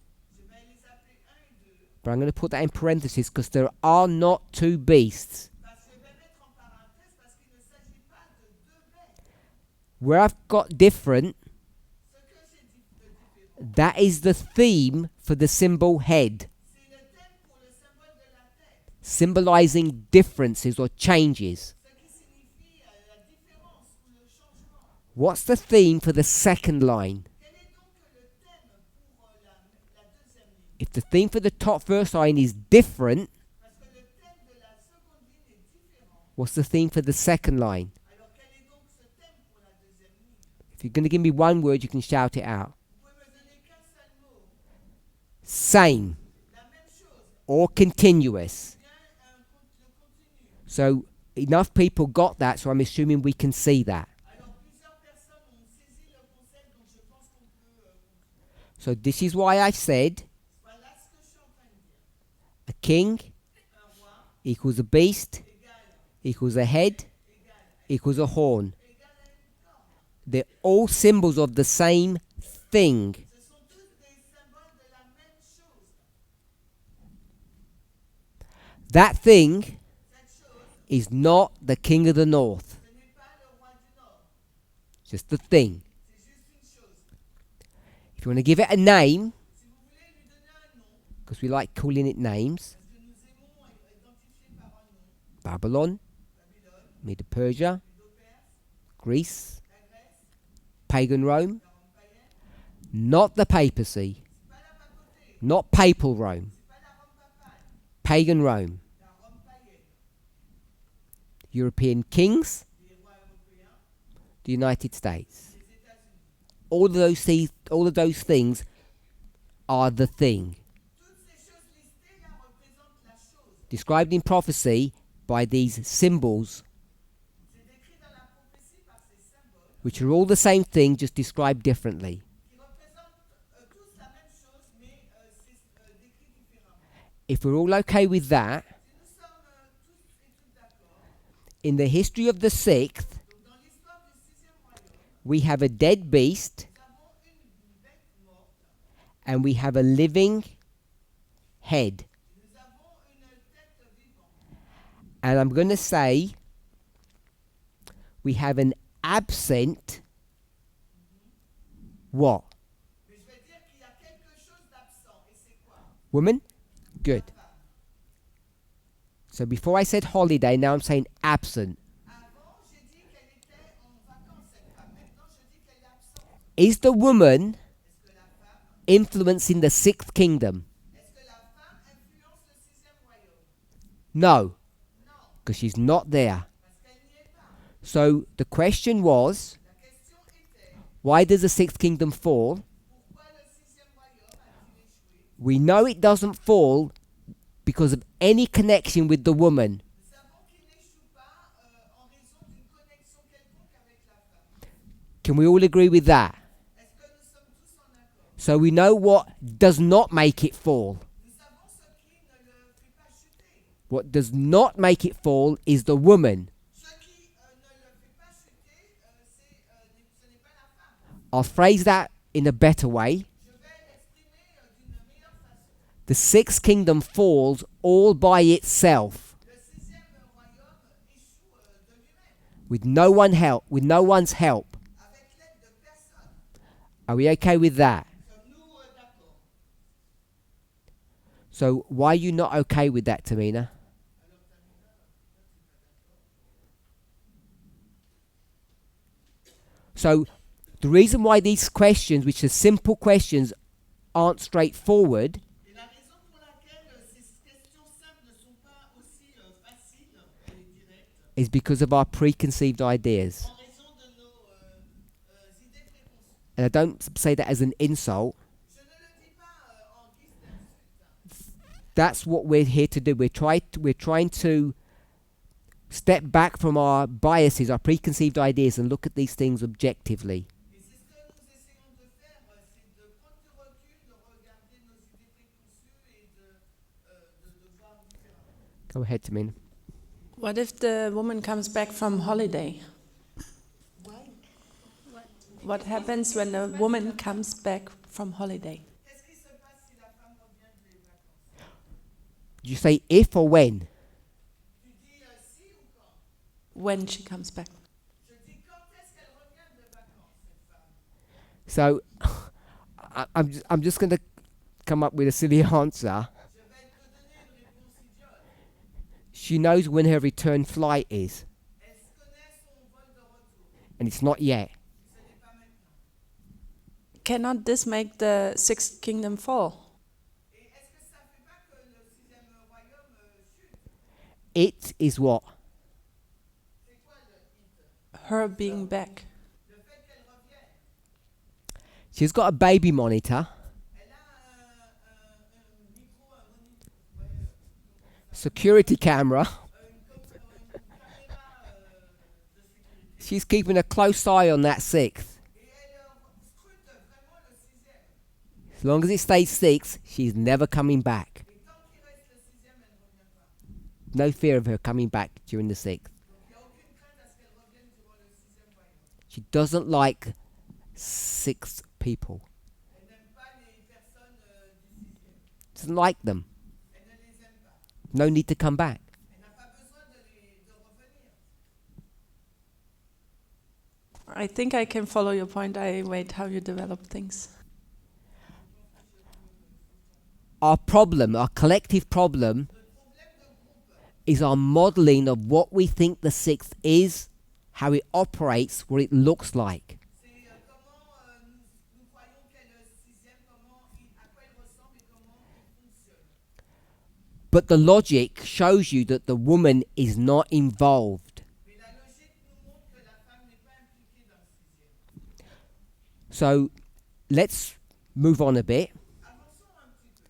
les appeler 1 et 2. but I'm going to put that in parentheses because there are not 2 beasts. Parce que je vais mettre en parenthèse parce qu'il ne s'agit pas de 2 bêtes. Where I've got different, Ce que j'ai dit de différent, that is the theme for the symbol head, c'est le thème pour le symbole de la tête. symbolizing differences or changes. Ce qui signifie la différence ou le changement. What's the theme for the second line? Quel est donc le thème pour la deuxième ligne? If the theme for the top first line is different, Parce que le thème de la seconde ligne est différent. what's the theme for the second line? Alors quel est donc ce thème pour la deuxième ligne? If you're going to give me one word, you can shout it out. Vous pouvez me donner qu'un seul mot. Same La même chose. or continuous. Bien le continu. So enough people got that, so I'm assuming we can see that. Alors plusieurs personnes ont saisi le concept, donc je pense qu'on peut. So this is why I said Voilà ce que je suis en train de dire. a king Un roi equals a beast égale equals a head equals a horn. égale à une corne. They're all symbols of the same thing. Ce sont tous des symboles de la même chose. That thing Cette chose, is not the king of the north, ce n'est pas le roi du Nord. just the thing. C'est juste une chose. If you want to give it a name, Si vous voulez lui donner un nom, because we like calling it names, parce que nous aimons identifier par un nom, Babylon, Babylone, Medo-Persia, Médo-Perse, Greece, la Grèce, pagan Rome, la Rome païenne, not the papacy, c'est pas la papauté, not papal Rome, c'est pas la Rome papale, pagan Rome. la Rome païenne, European kings, les rois européens, the United States. les États-Unis. All of those things are the thing. Toutes ces choses listées là représentent la chose. Described in prophecy by these symbols, C'est décrit dans la prophétie par ces symboles which are all the same thing, just described differently. qui représentent tous la même chose, mais c'est décrit différemment. If we're all okay with that, Si nous sommes tous et toutes d'accord, in the history of the sixth, donc dans l'histoire du sixième royaume, we have a dead beast nous avons une bête morte, and we have a living head. nous avons une tête vivante. And I'm going to say we have an absent what? Mais je vais dire qu'il y a quelque chose d'absent. Et c'est quoi? Woman? Good. So before I said holiday, now I'm saying absent. Avant, j'ai dit qu'elle était en vacances, cette femme. Maintenant, je dis qu'elle est absente. Is the woman Est-ce que la femme, influencing the sixth kingdom? est-ce que la femme influence le sixième royaume? No, Non, because she's not there. parce qu'elle n'y est pas. So the question was, La question était, why does the sixth kingdom fall? pourquoi le sixième royaume a-t-il échoué? We know it doesn't fall because of any connection with the woman. Nous savons qu'il n'échoue pas en raison d'une connexion quelconque avec la femme. Can we all agree with that? Est-ce que nous sommes tous en accord? So we know what does not make it fall. Nous savons ce qui ne le fait pas chuter. What does not make it fall is the woman. Ce qui ne le fait pas chuter, ce n'est pas la femme. I'll phrase that in a better way. Je vais l'exprimer d'une meilleure façon. The sixth kingdom falls all by itself, Le sixième royaume échoue de lui-même, with no one's help. avec l'aide de personne. Are we okay with that? Sommes-nous d'accord? So why are you not okay with that, Tamina? So the reason why these questions, which are simple questions, aren't straightforward Et la raison pour laquelle ces questions simples ne sont pas aussi faciles et directes, is because of our preconceived ideas. en raison de nos idées préconçues. And I don't say that as an insult. Je ne le dis pas en guise d'insulte. That's what we're here to do. We're trying to step back from our biases, our preconceived ideas, and look at these things objectively. Et c'est ce que nous essayons de faire, c'est de prendre du recul, de regarder nos idées préconçues et de voir différemment. Go ahead, Tamina. What if the woman comes back from holiday? What happens when a woman comes back from holiday? Qu'est-ce qui se passe si la femme revient des vacances? Did you say if or when? Tu dis si ou quand? When she comes back? Je dis quand est-ce qu'elle revient de vacances, cette femme? So I'm just going to come up with a silly answer. Je vais te donner une réponse idiote. She knows when her return flight is, Elle connaît son vol de retour. and it's not yet. Ce n'est pas maintenant. Cannot this make the sixth kingdom fall? Et est-ce que ça ne fait pas que le sixième royaume chute? It is what? C'est quoi le it? Her being back. Le fait qu'elle revienne. She's got a baby monitor, Elle a un micro, un moniteur, security camera. une caméra de sécurité. She's keeping a close eye on that sixth. Et elle scrute vraiment le sixième. As long as it stays six, she's never coming back. Et tant qu'il reste le sixième, elle ne revient pas. No fear of her coming back during the sixth. Donc il n'y a aucune crainte à ce qu'elle revienne durant le sixième royaume. She doesn't like six people. Elle n'aime pas les personnes du sixième. Doesn't like them. Elle ne les aime pas. No need to come back. Elle n'a pas besoin de revenir. I think I can follow your point. I wait how you develop things. Our problem, our collective problem, is our modeling of what we think the sixth is, how it operates, what it looks like. C'est comment nous croyons qu'est le sixième, à quoi il ressemble et comment il fonctionne. But the logic shows you that the woman is not involved. Mais la logique nous montre que la femme n'est pas impliquée dans le sixième. So let's move on a bit. Avançons un petit peu.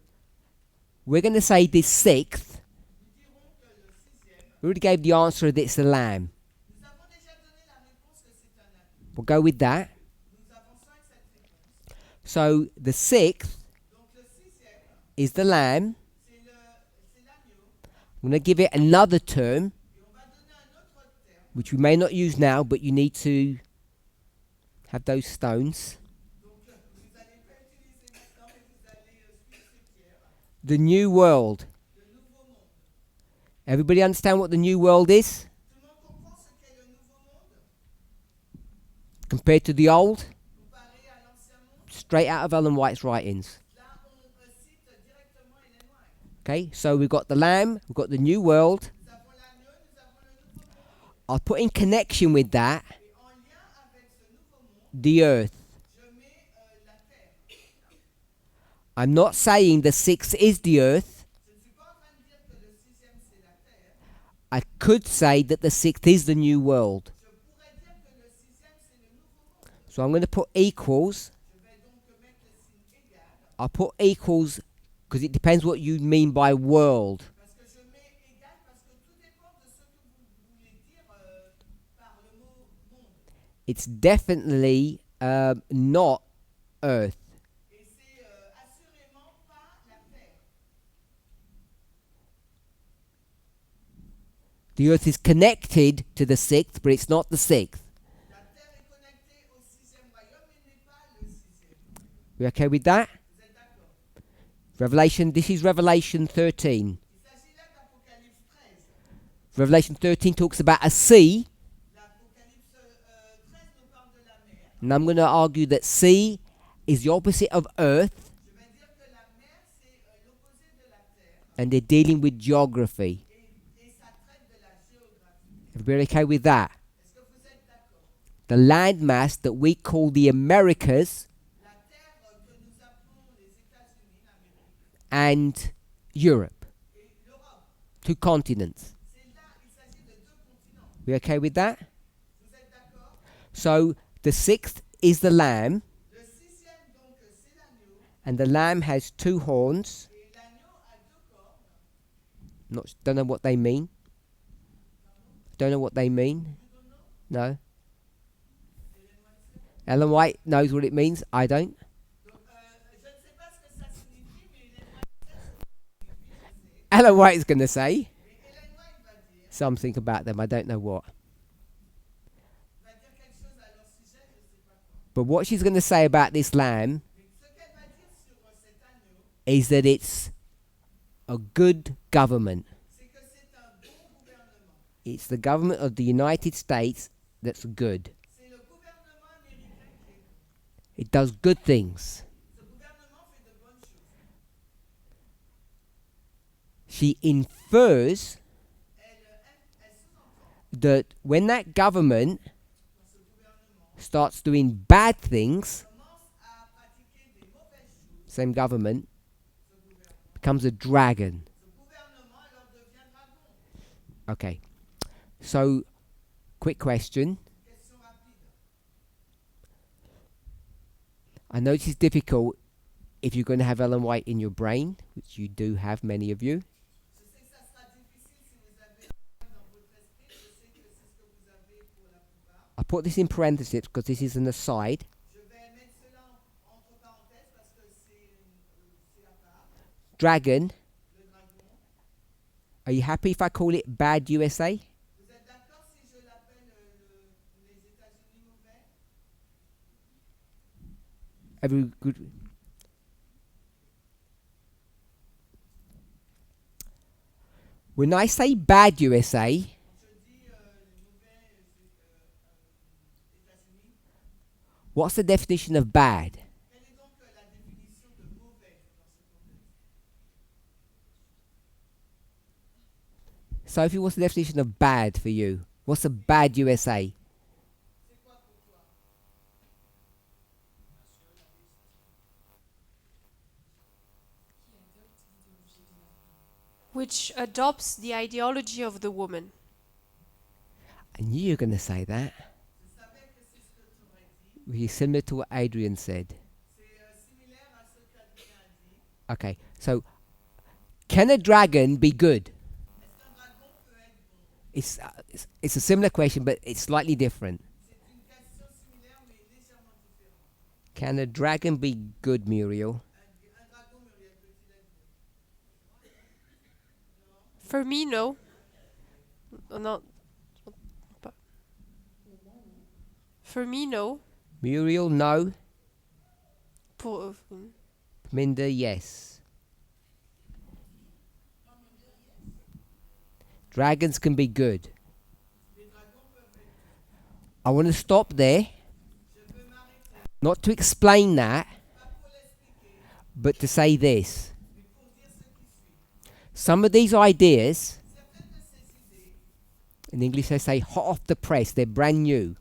We're going to say this sixth. Nous dirons que le sixième, We already gave the answer that it's the lamb. nous avons déjà donné la réponse que c'est un agneau. We'll go with that. Nous avançons avec cette réponse. So the sixth Donc le sixième, is the lamb. c'est l'agneau. I'm going to give it another term, Et on va donner un autre terme. which we may not use now, but you need to have those stones. Donc vous n'allez pas utiliser maintenant, mais vous allez suivre ces pierres. The new world. Le nouveau monde. Everybody understand what the new world is Tout le monde comprend ce qu'est le nouveau monde compared to the old? comparé à l'ancien monde. Straight out of Ellen White's writings. Là, on cite directement Hélène White. Okay, so we've got the lamb, we've got the new world. Nous avons l'agneau, nous avons le nouveau monde. I'll put in connection with that Et en lien avec ce nouveau monde, the earth. je mets la terre. I'm not saying the sixth is the earth. Je ne suis pas en train de dire que le sixième c'est la terre. I could say that the sixth is the new world. Je pourrais dire que le sixième c'est le nouveau monde. So I'm going to put equals. Je vais donc mettre le signe égal I'll put equals because it depends what you mean by world. parce que je mets égal parce que tout dépend de ce que vous voulez dire par le mot monde. It's definitely not earth. Et c'est assurément pas la terre. The earth is connected to the sixth, but it's not the sixth. La terre est connectée au sixième royaume, mais n'est pas le sixième. We okay with that? Vous êtes d'accord? Revelation, this is Revelation 13. Il s'agit là d'Apocalypse 13. Revelation 13 talks about a sea, L'Apocalypse 13 nous parle de la mer. and I'm going to argue that sea is the opposite of earth, Je vais dire que la mer, c'est l'opposé de la and they're dealing with geography. et ça traite de la géographie. Everybody okay with that? Est-ce que vous êtes d'accord? The landmass that we call the Americas La terre que nous appelons les États-Unis, l'Amérique, and Europe, et l'Europe, two continents. c'est là, il s'agit de deux continents. We okay with that? Vous êtes d'accord? So the sixth is the lamb, Le sixième, donc, c'est l'agneau, and the lamb has two horns. et l'agneau a deux cornes. Don't know what they mean. Don't know what they mean. No. Ellen White knows what it means. I don't. Donc, je ne sais pas ce que ça signifie, mais Hélène White sait ce que ça signifie, je sais. Ellen White is going to say Et Hélène White va dire something about them. I don't know what. quelque chose à leur sujet, je ne sais pas quoi. But what she's going to say about this lamb Mais ce qu'elle va dire sur cet agneau, is that it's a good government. c'est que c'est un bon gouvernement. It's the government of the United States that's good. C'est le gouvernement américain qui est bon. It does good things. Ce gouvernement fait de bonnes choses. She infers Elle sous-entend that when that government dans ce gouvernement starts doing bad things, commence à pratiquer des mauvaises choses. same government becomes a dragon. Ce gouvernement alors devient dragon. Okay. So, quick question. Question rapide. I know this is difficult if you're going to have Ellen White in your brain, which you do have, many of you. Je sais que ça sera difficile si vous avez dans votre esprit. Je sais que c'est ce que vous avez pour la plupart. I put this in parentheses because this is an aside. Je vais mettre cela entre parenthèses parce que c'est à part. Dragon. Le dragon. Are you happy if I call it Bad USA? Vous êtes d'accord si je l'appelle les États-Unis mauvais? Every good. When I say Bad USA, Je dis les mauvais États-Unis. what's the definition of bad? Quelle est donc la définition de mauvais dans ce contexte? Sophie, what's the definition of bad for you? What's a bad USA? C'est quoi pour toi? Which adopts the ideology of the woman. I knew you were going to say that. Je savais que c'est ce que tu aurais dit. Which is similar to what Adrian said. C'est similaire à ce qu'Adrien a dit. Okay, so can a dragon be good? Est-ce qu'un dragon peut être bon? It's a similar question, but it's slightly different. C'est une question similaire mais légèrement différente. Can a dragon be good, Muriel? Un dragon, Muriel, peut-il être bon? For me, no. No. For me, no. Muriel, no. Pour, Parminder, yes. Dragons can be good. I want to stop there. Not to explain that, but to say this. Some of these ideas, in English they say hot off the press, they're brand new.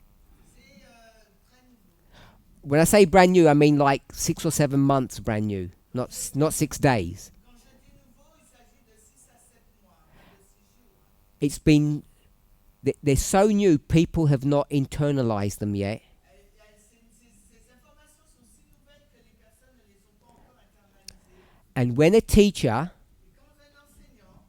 When I say brand new, I mean like 6 or 7 months brand new, not 6 days. Quand je dis nouveau, il s'agit de 6 à 7 mois, de 6 jours. It's been, they're so new, people have not internalized them yet. Ces informations sont si nouvelles que les personnes ne les ont pas encore internalisées. And when a teacher, Et quand un enseignant,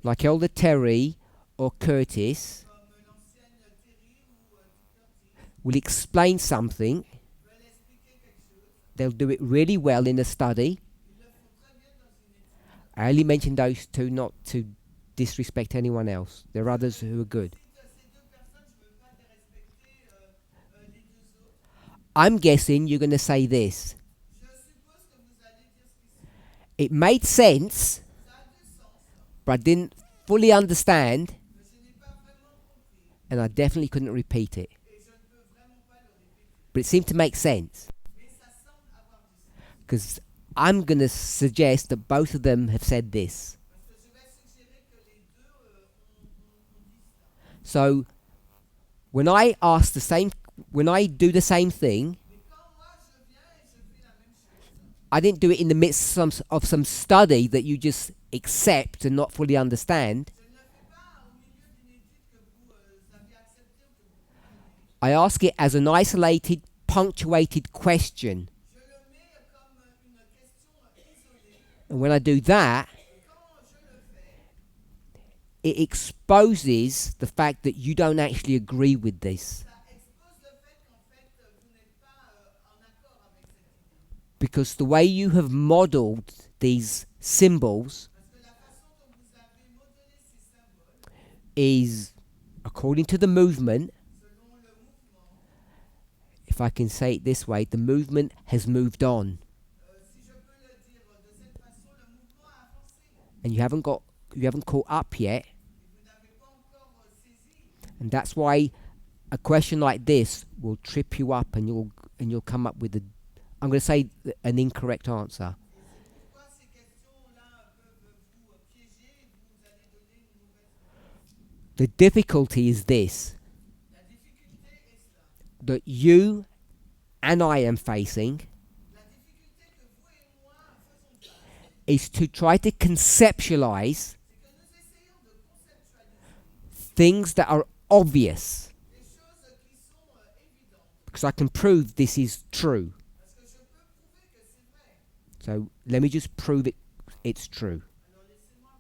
like Elder Terry or Curtis, comme l'ancienne Terry ou Curtis, will explain something, veulent expliquer quelque chose, they'll do it really well in a study. ils le font très bien dans une étude. I only mentioned those two not to disrespect anyone else. There are others who are good. Ces deux personnes, je ne veux pas dérespecter les deux autres. I'm guessing you're going to say this. Je suppose que vous allez dire ce qui suit. It made sense, Ça a du sens, but I didn't fully understand, mais je n'ai pas vraiment compris. and I definitely couldn't repeat it. Et je ne peux vraiment pas le répéter. But it seemed to make sense. Mais ça semble avoir du sens. Because I'm going to suggest that both of them have said this. Parce que je vais suggérer que les deux ont dit cela. So when I do the same thing, Mais quand moi je viens et je fais la même chose, I didn't do it in the midst of some study that you just accept and not fully understand. je ne le fais pas au milieu d'une étude que vous avez acceptée ou que vous comprenez. I ask it as an isolated, punctuated question. Je le mets comme une question isolée. And when I do that, Et quand je le fais, it exposes the fact that you don't actually agree with this. ça expose le fait qu'en fait vous n'êtes pas en accord avec cette idée. Because the way you have modeled these symbols Parce que la façon dont vous avez modelé ces symboles, is, according to the movement, selon le mouvement, if I can say it this way, the movement has moved on. si je peux le dire de cette façon, le mouvement a avancé. And you haven't caught up yet. Et vous n'avez pas encore saisi. And that's why a question like this will trip you up and you'll come up with I'm going to say an incorrect answer. Pourquoi ces questions-là peuvent vous piéger et vous allez donner une mauvaise réponse? The difficulty is this, La difficulté est cela. that you and I am facing La difficulté que vous et moi faisons face, is to try to conceptualize c'est que nous essayons de conceptualiser things that are obvious, des choses qui sont évidentes. because I can prove this is true. Parce que je peux prouver que c'est vrai. So let me just prove it's true. Alors laissez-moi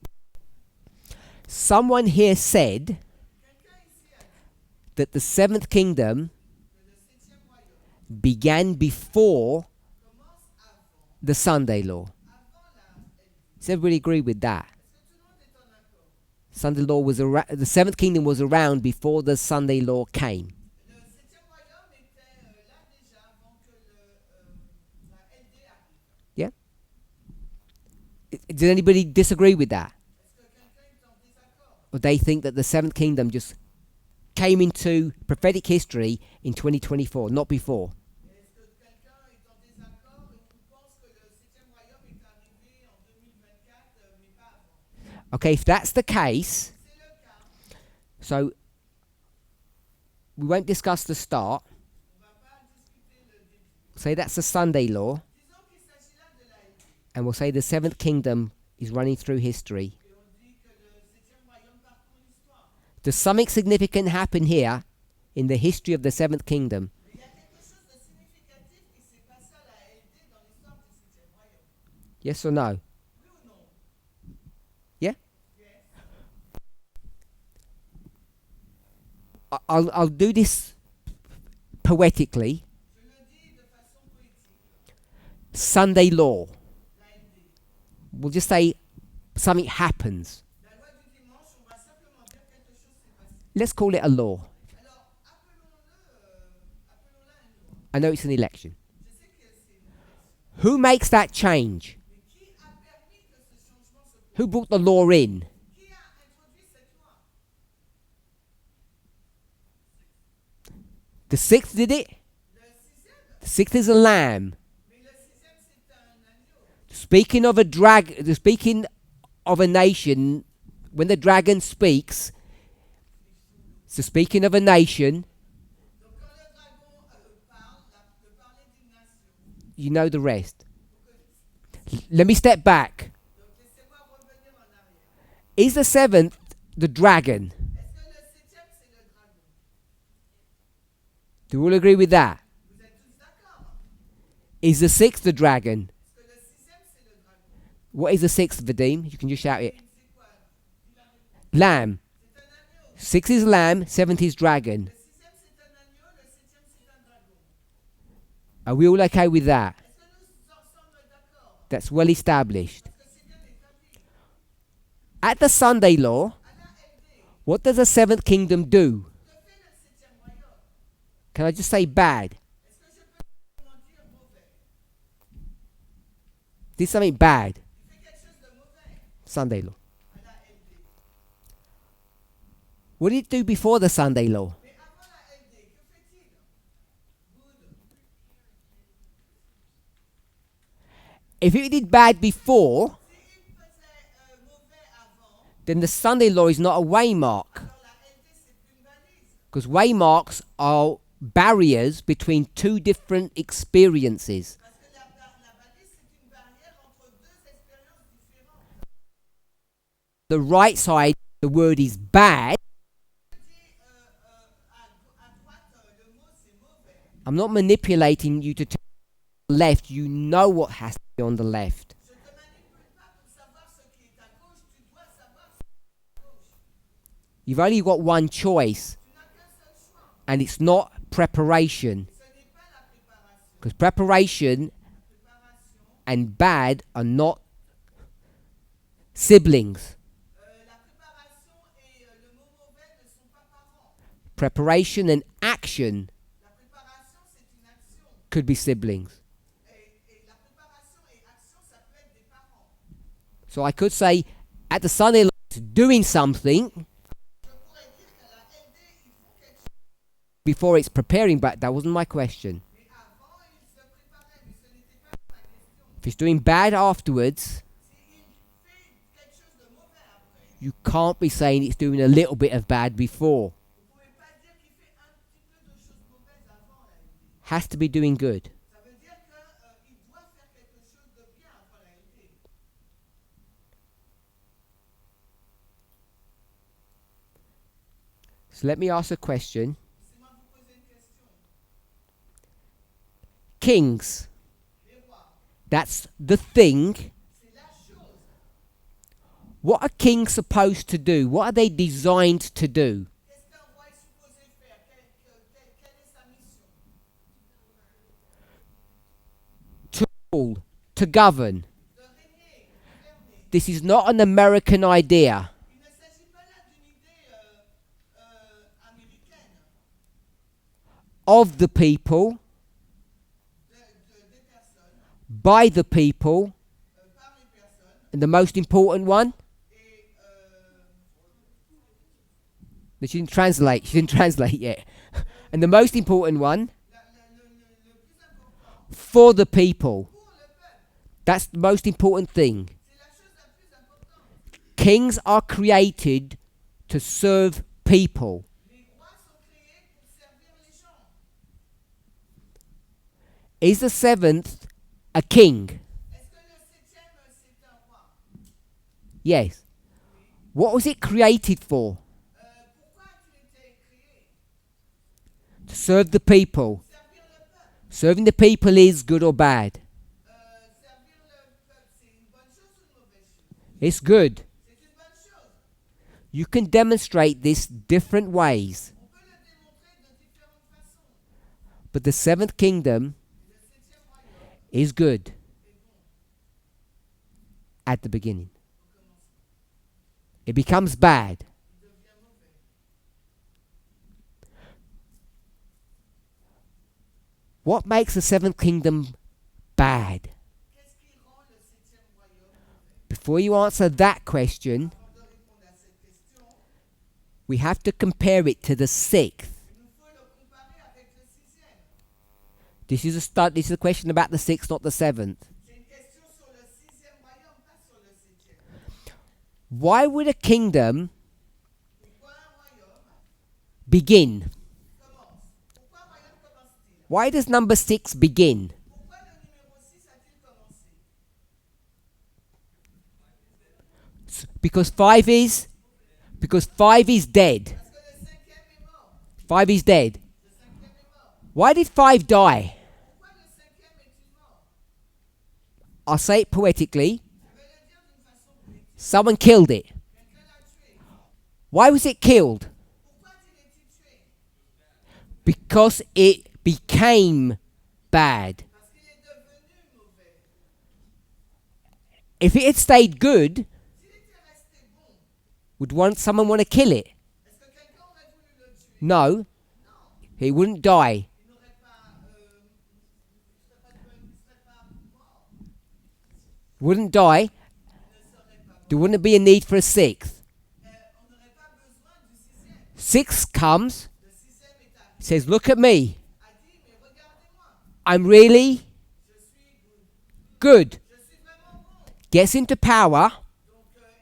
prouver. Someone here said Quelqu'un ici a dit that the seventh kingdom que le 7e royaume began before commence avant the Sunday law. la LD. Does everybody agree with that? Est-ce que tout le monde est en accord? Sunday law was the seventh kingdom was around before the Sunday law came. Le 7e royaume était là déjà avant que la LD arrive. Did anybody disagree with that? Est-ce que quelqu'un est en désaccord? Or they think that the seventh kingdom just came into prophetic history in 2024, not before? Est-ce que quelqu'un est en désaccord ou pense que le 7e royaume est arrivé en 2024 mais pas avant? Okay, if that's the case, C'est le cas. so we won't discuss the start. On ne va pas discuter le début. Say that's the Sunday law, Disons qu'il s'agit là de la LD. and we'll say the seventh kingdom is running through history. Et on dit que le 7e royaume parcourt l'histoire. Does something significant happen here in the history of the seventh kingdom? Mais il y a quelque chose de significatif qui s'est passé à la LD dans l'histoire du 7e royaume. Yes or no? Oui ou non? Yeah? Yes. I'll do this poetically. Je le dis de façon poétique. Sunday law. La LD. We'll just say something happens. La loi du dimanche, on va simplement dire quelque chose s'est passé. Let's call it a law. Alors, appelons-la une loi. I know it's an election. Je sais que c'est une élection. Who makes that change? Mais qui a permis que ce changement se produise? Who brought the law in? Qui a introduit cette loi? The sixth did it? Le 6e. The sixth is a lamb. Mais le 6e, c'est un agneau. Speaking of a nation, when the dragon speaks, so speaking of a nation, Donc, quand le dragon parle, de parler d'une nation, you know the rest. Let me step back. donc laissez-moi revenir en arrière. Is the seventh the dragon? Est-ce que le 7e, c'est le dragon? Do you all agree with that? Vous êtes tous d'accord? Is the sixth the dragon? Est-ce que le 6e, c'est le dragon? What is the sixth, Vadim? You can just shout it. C'est quoi? Dis la réponse. Lamb. C'est un agneau. Six is lamb, seventh is dragon. Le 6e, c'est un agneau. Le 7e, c'est un dragon. Are we all okay with that? Est-ce que nous en sommes d'accord? That's well established. Parce que c'est bien établi. At the Sunday law, À la LD, what does the seventh kingdom do? que fait le 7e royaume? Can I just say bad? Est-ce que je peux comment dire mauvais? Did something bad? Il fait quelque chose de mauvais Sunday law. à la LD. What did it do before the Sunday law? Mais avant la LD, que fait-il? Good. If it did bad before, S'il faisait mauvais avant, then the Sunday law is not a waymark. alors la LD, c'est plus une balise. Because waymarks are barriers between two different experiences. Parce que la balise, c'est une barrière entre deux expériences différentes. The right side, the word is bad. Dit à droite, le mot, c'est mauvais. I'm not manipulating you to tell the left. You know what has to be on the left. Je te manipule pas pour savoir ce qui est à gauche, tu dois savoir ce qui est à gauche. You've only got one choice, Tu n'as qu'un seul choix. and it's not preparation. Ce n'est pas la préparation. Because preparation Préparation, and bad are not siblings. la préparation et le mot mauvais ne sont pas parents. Preparation and action La préparation, c'est une action. could be siblings. Et la préparation et action, ça peut être des parents. So I could say, at the Sunday law, doing something Je pourrais dire qu'à la LD, ils font quelque chose. before it's preparing, but that wasn't my question. Mais avant, ils se préparaient, mais ce n'était pas ma question. If it's doing bad afterwards, S'il fait quelque chose de mauvais après, you can't be saying it's doing a little bit of bad before. vous ne pouvez pas dire qu'il fait un petit peu de choses mauvaises avant la LD. Has to be doing good. Ça veut dire qu'il doit faire quelque chose de bien avant la LD. So let me ask a question. Laissez-moi vous poser une question. Kings, Les rois, that's the thing. c'est la chose. What are kings supposed to do? What are they designed to do? Qu'est-ce qu'un roi est supposé faire? Quelle est sa mission? To rule, to govern. De régner, de gouverner. This is not an American idea. Il ne s'agit pas là d'une idée américaine Of the people, des personnes, by the people, par les personnes, and the most important one, et that she didn't translate. She didn't translate yet. And the most important one, le plus important for the people. pour le peuple. That's the most important thing. C'est la chose la plus importante. Kings are created to serve people. Les rois sont créés pour servir les gens. Is the seventh a king? Est-ce que le septième, c'est un roi? Yes. What was it created for? Pourquoi a-t-il été créé? To serve the people. Servir le peuple. Serving the people is good or bad? Servir le peuple, c'est une bonne chose ou une mauvaise chose? It's good. C'est une bonne chose. You can demonstrate this different ways. On peut le démontrer de différentes façons. But the seventh kingdom Le septième royaume is good est bon at the beginning. au commencement. It becomes bad. Il devient mauvais. What makes the seventh kingdom bad? Qu'est-ce qui rend le septième royaume mauvais? Before you answer that question, Avant de répondre à cette question, we have to compare it to the sixth. il nous faut le comparer avec le sixième. This is a question about the sixth, not the seventh. C'est une question sur le sixième royaume, pas sur le septième. Why would a kingdom Pourquoi un royaume begin? commence? Pourquoi un royaume commence-t-il? Why does number 6 begin? Pourquoi le numéro 6 a-t-il commencé? Because 5 is dead. Parce que le cinquième est mort. 5 is dead. Le cinquième est mort. Why did 5 die? Pourquoi le cinquième est-il mort? I'll say it poetically. Je vais le dire d'une façon poétique. Someone killed it. Quelqu'un l'a tué. Why was it killed? Pourquoi a-t-il été tué? Because it became bad. Parce qu'il est devenu mauvais. If it had stayed good, S'il était resté bon, would someone want to kill it? est-ce que quelqu'un aurait voulu le tuer? No. Non. He wouldn't die. Il n'aurait pas, il serait pas mort. Wouldn't die. Il ne serait pas mort. There wouldn't be a need for a sixth. On n'aurait pas besoin du sixième. 6 comes, Le sixième est arrivé, says, look at me. a dit, mais regardez-moi, I'm really je suis good. Je suis gets into power,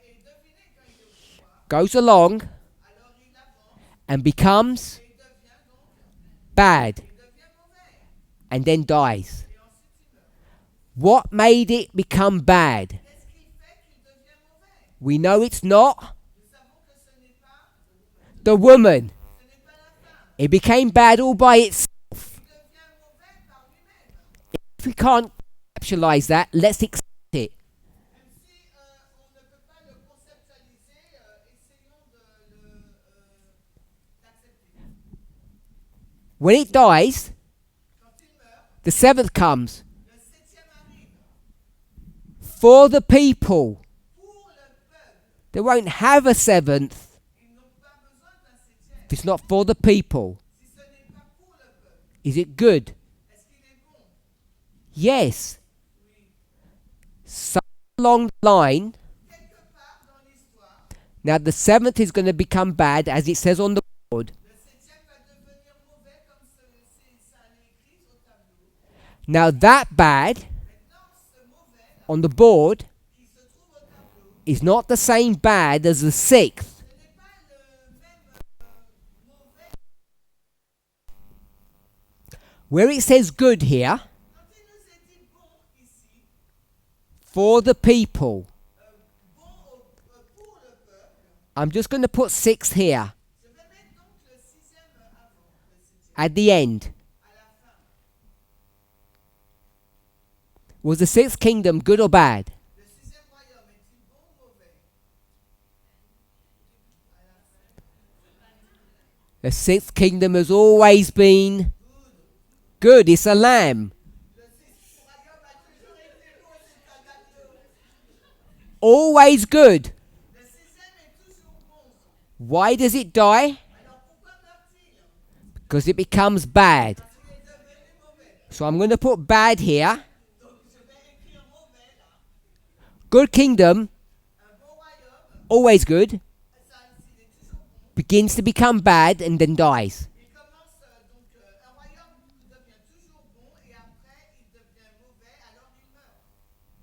Et devinez, quand il est au pouvoir, goes along, alors il avance and becomes et il devient donc, bad, il devient mauvais. and then dies. Et ensuite il meurt. What made it become bad? Qu'est-ce qui fait qu'il devient mauvais? We know it's not Nous savons que ce n'est pas the woman. la femme. It became bad all by itself. Il devient mauvais par lui-même. If we can't conceptualize that, let's accept it. Même si on ne peut pas le conceptualiser, essayons d'accepter. When it dies, Quand il meurt, the seventh comes le septième arrive for the people. pour le peuple. They won't have a seventh Ils n'ont pas besoin d'un septième. if it's not for the people. Si ce n'est pas pour le peuple, Is it good? est-ce qu'il est bon? Yes. So along the line, Quelque part dans l'histoire, now the seventh is going to become bad, as it says on the board. le septième va devenir mauvais comme ça l'est écrit au tableau. Now that bad Maintenant, ce mauvais on the board qui se trouve au tableau, is not the same bad as the sixth. ce n'est pas le même mauvais. Where it says good here, Quand il nous est dit bon ici, for the people, bon pour le peuple, I'm just going to put sixth here je vais mettre donc le sixième avant, le septième, at the end. à la fin. Was the sixth kingdom good or bad? Le sixième royaume est-il bon ou mauvais? The sixth kingdom has always been good. It's a lamb. Le sixième royaume a toujours été bon, c'est un agneau. Always good. Le sixième est toujours bon. Why does it die? Alors pourquoi meurt-il? Because it becomes bad. Parce qu'il est devenu mauvais. So I'm going to put bad here. Donc je vais écrire mauvais là. Good kingdom, Un bon royaume, always good, ça, s'il est toujours bon, begins to become bad and then dies. il commence donc un royaume devient toujours bon et après il devient mauvais, alors il meurt.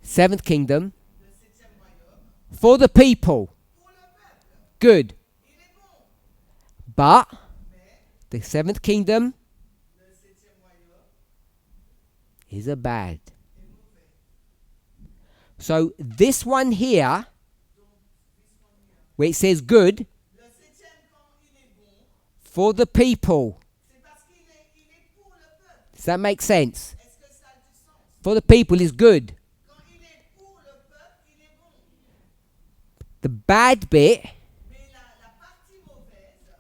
Seventh kingdom, Le septième royaume, for the people, pour le peuple, good. il est bon. But Mais the seventh kingdom le septième royaume is a bad. est mauvais. So this one here, where it says good, Le septième, quand il est bon, for the people. c'est parce qu'il est pour le peuple. Does that make sense? Est-ce que ça a du sens? For the people is good. Quand il est pour le peuple, il est bon. The bad bit, Mais la partie mauvaise,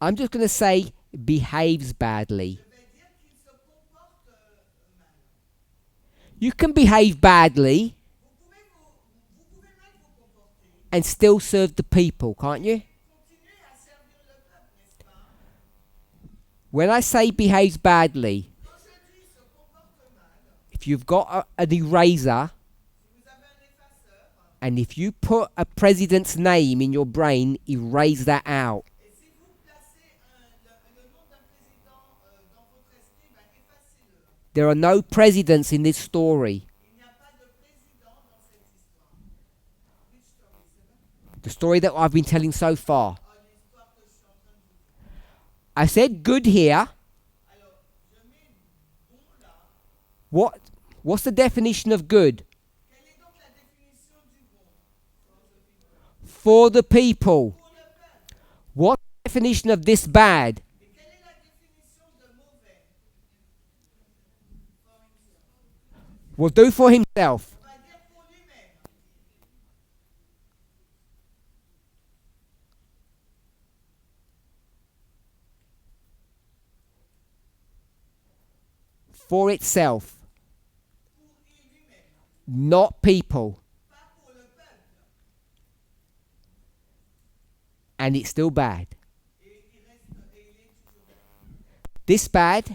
I'm just going to say behaves badly. je vais dire qu'il se comporte mal. You can behave badly Vous pouvez mal vous comporter, and still serve the people, can't you? continuer à servir le peuple, n'est-ce pas? When I say behaves badly, Quand je dis se comporte mal, if you've got an eraser si vous avez un effaceur, and if you put a president's name in your brain, erase that out. et si vous placez le nom d'un président dans votre esprit, ben effacez-le. There are no presidents in this story. Il n'y a pas de président dans cette histoire. Which story, c'est vrai? The story that I've been telling so far. Ah, l'histoire que je suis en train de vous... I said good here. Alors, je mets bon là. What's the definition of good? Quelle est donc la définition du bon? For the people. Pour le peuple. What's the definition of this bad? Et quelle est la définition de mauvais? Will do for himself. On va dire pour lui-même. For itself. Pour lui-même. Not people. Pas pour le peuple. And it's still bad. Et il est toujours This bad ce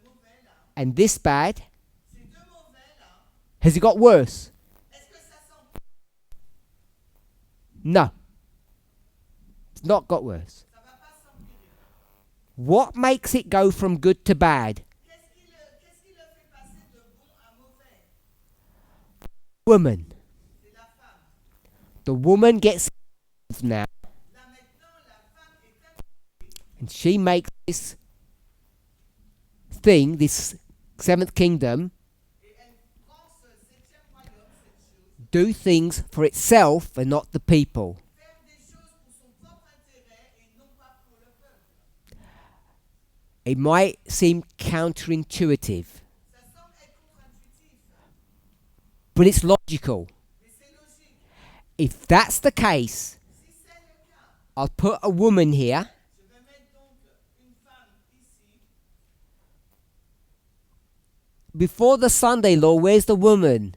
mauvais là. and this bad. Ces deux mauvais là. Has it got worse? Est-ce que ça sent? No. It's not got worse. Ça va pas s'empirer. What makes it go from good to bad? Qu'est-ce qui le fait passer de bon à mauvais? Woman. The woman gets involved now. And she makes this thing, this seventh kingdom, do things for itself and not the people. It might seem counterintuitive, but it's logical. If that's the case, I'll put a woman here. Before the Sunday law, where's the woman?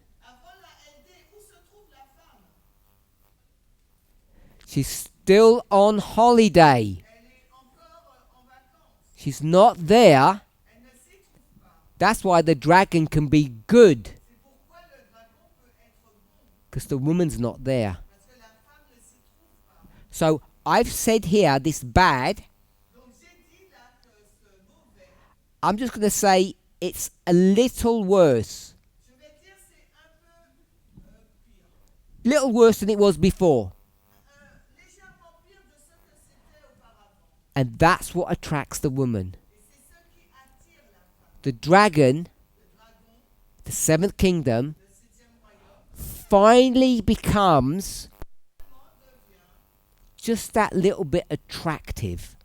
She's still on holiday. She's not there. That's why the dragon can be good. Because the woman's not there. So I've said here this bad. I'm just going to say it's a little worse. Little worse than it was before. And that's what attracts the woman. The dragon, the seventh kingdom, finally becomes just that little bit attractive.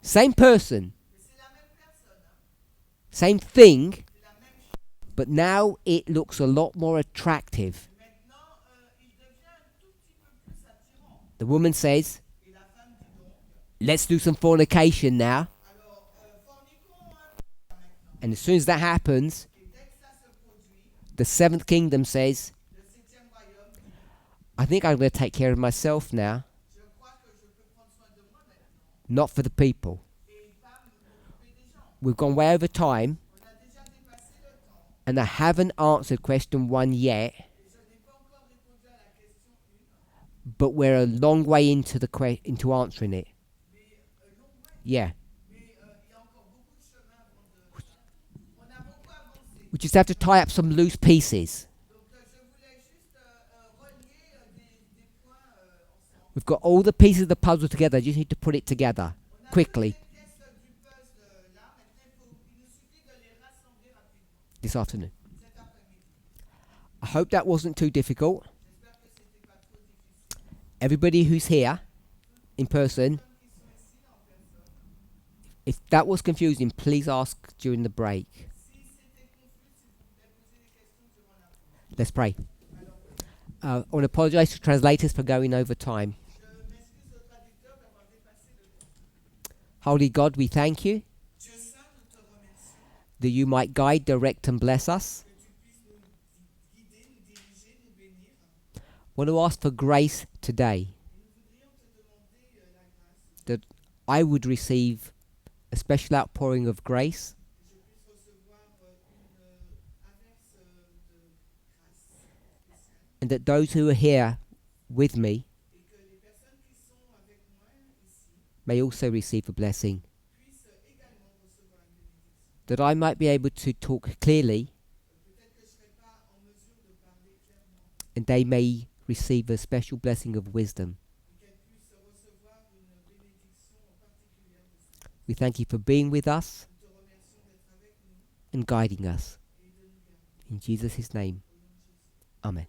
Same person, same thing, but now it looks a lot more attractive. The woman says, let's do some fornication now. And as soon as that happens, the seventh kingdom says, I think I'm going to take care of myself now. Not for the people. We've gone way over time. And I haven't answered question 1 yet. But we're a long way into into answering it. Yeah. We just have to tie up some loose pieces. We've got all the pieces of the puzzle together. You just need to put it together quickly. This afternoon. I hope that wasn't too difficult. Everybody who's here in person, if that was confusing, please ask during the break. Let's pray. I want to apologize to translators for going over time. Holy God, we thank you that you might guide, direct, and bless us. I want to ask for grace today, that I would receive a special outpouring of grace, and that those who are here with me may also receive a blessing, that I might be able to talk clearly, and they may receive a special blessing of wisdom. We thank you for being with us and guiding us. In Jesus' name, amen.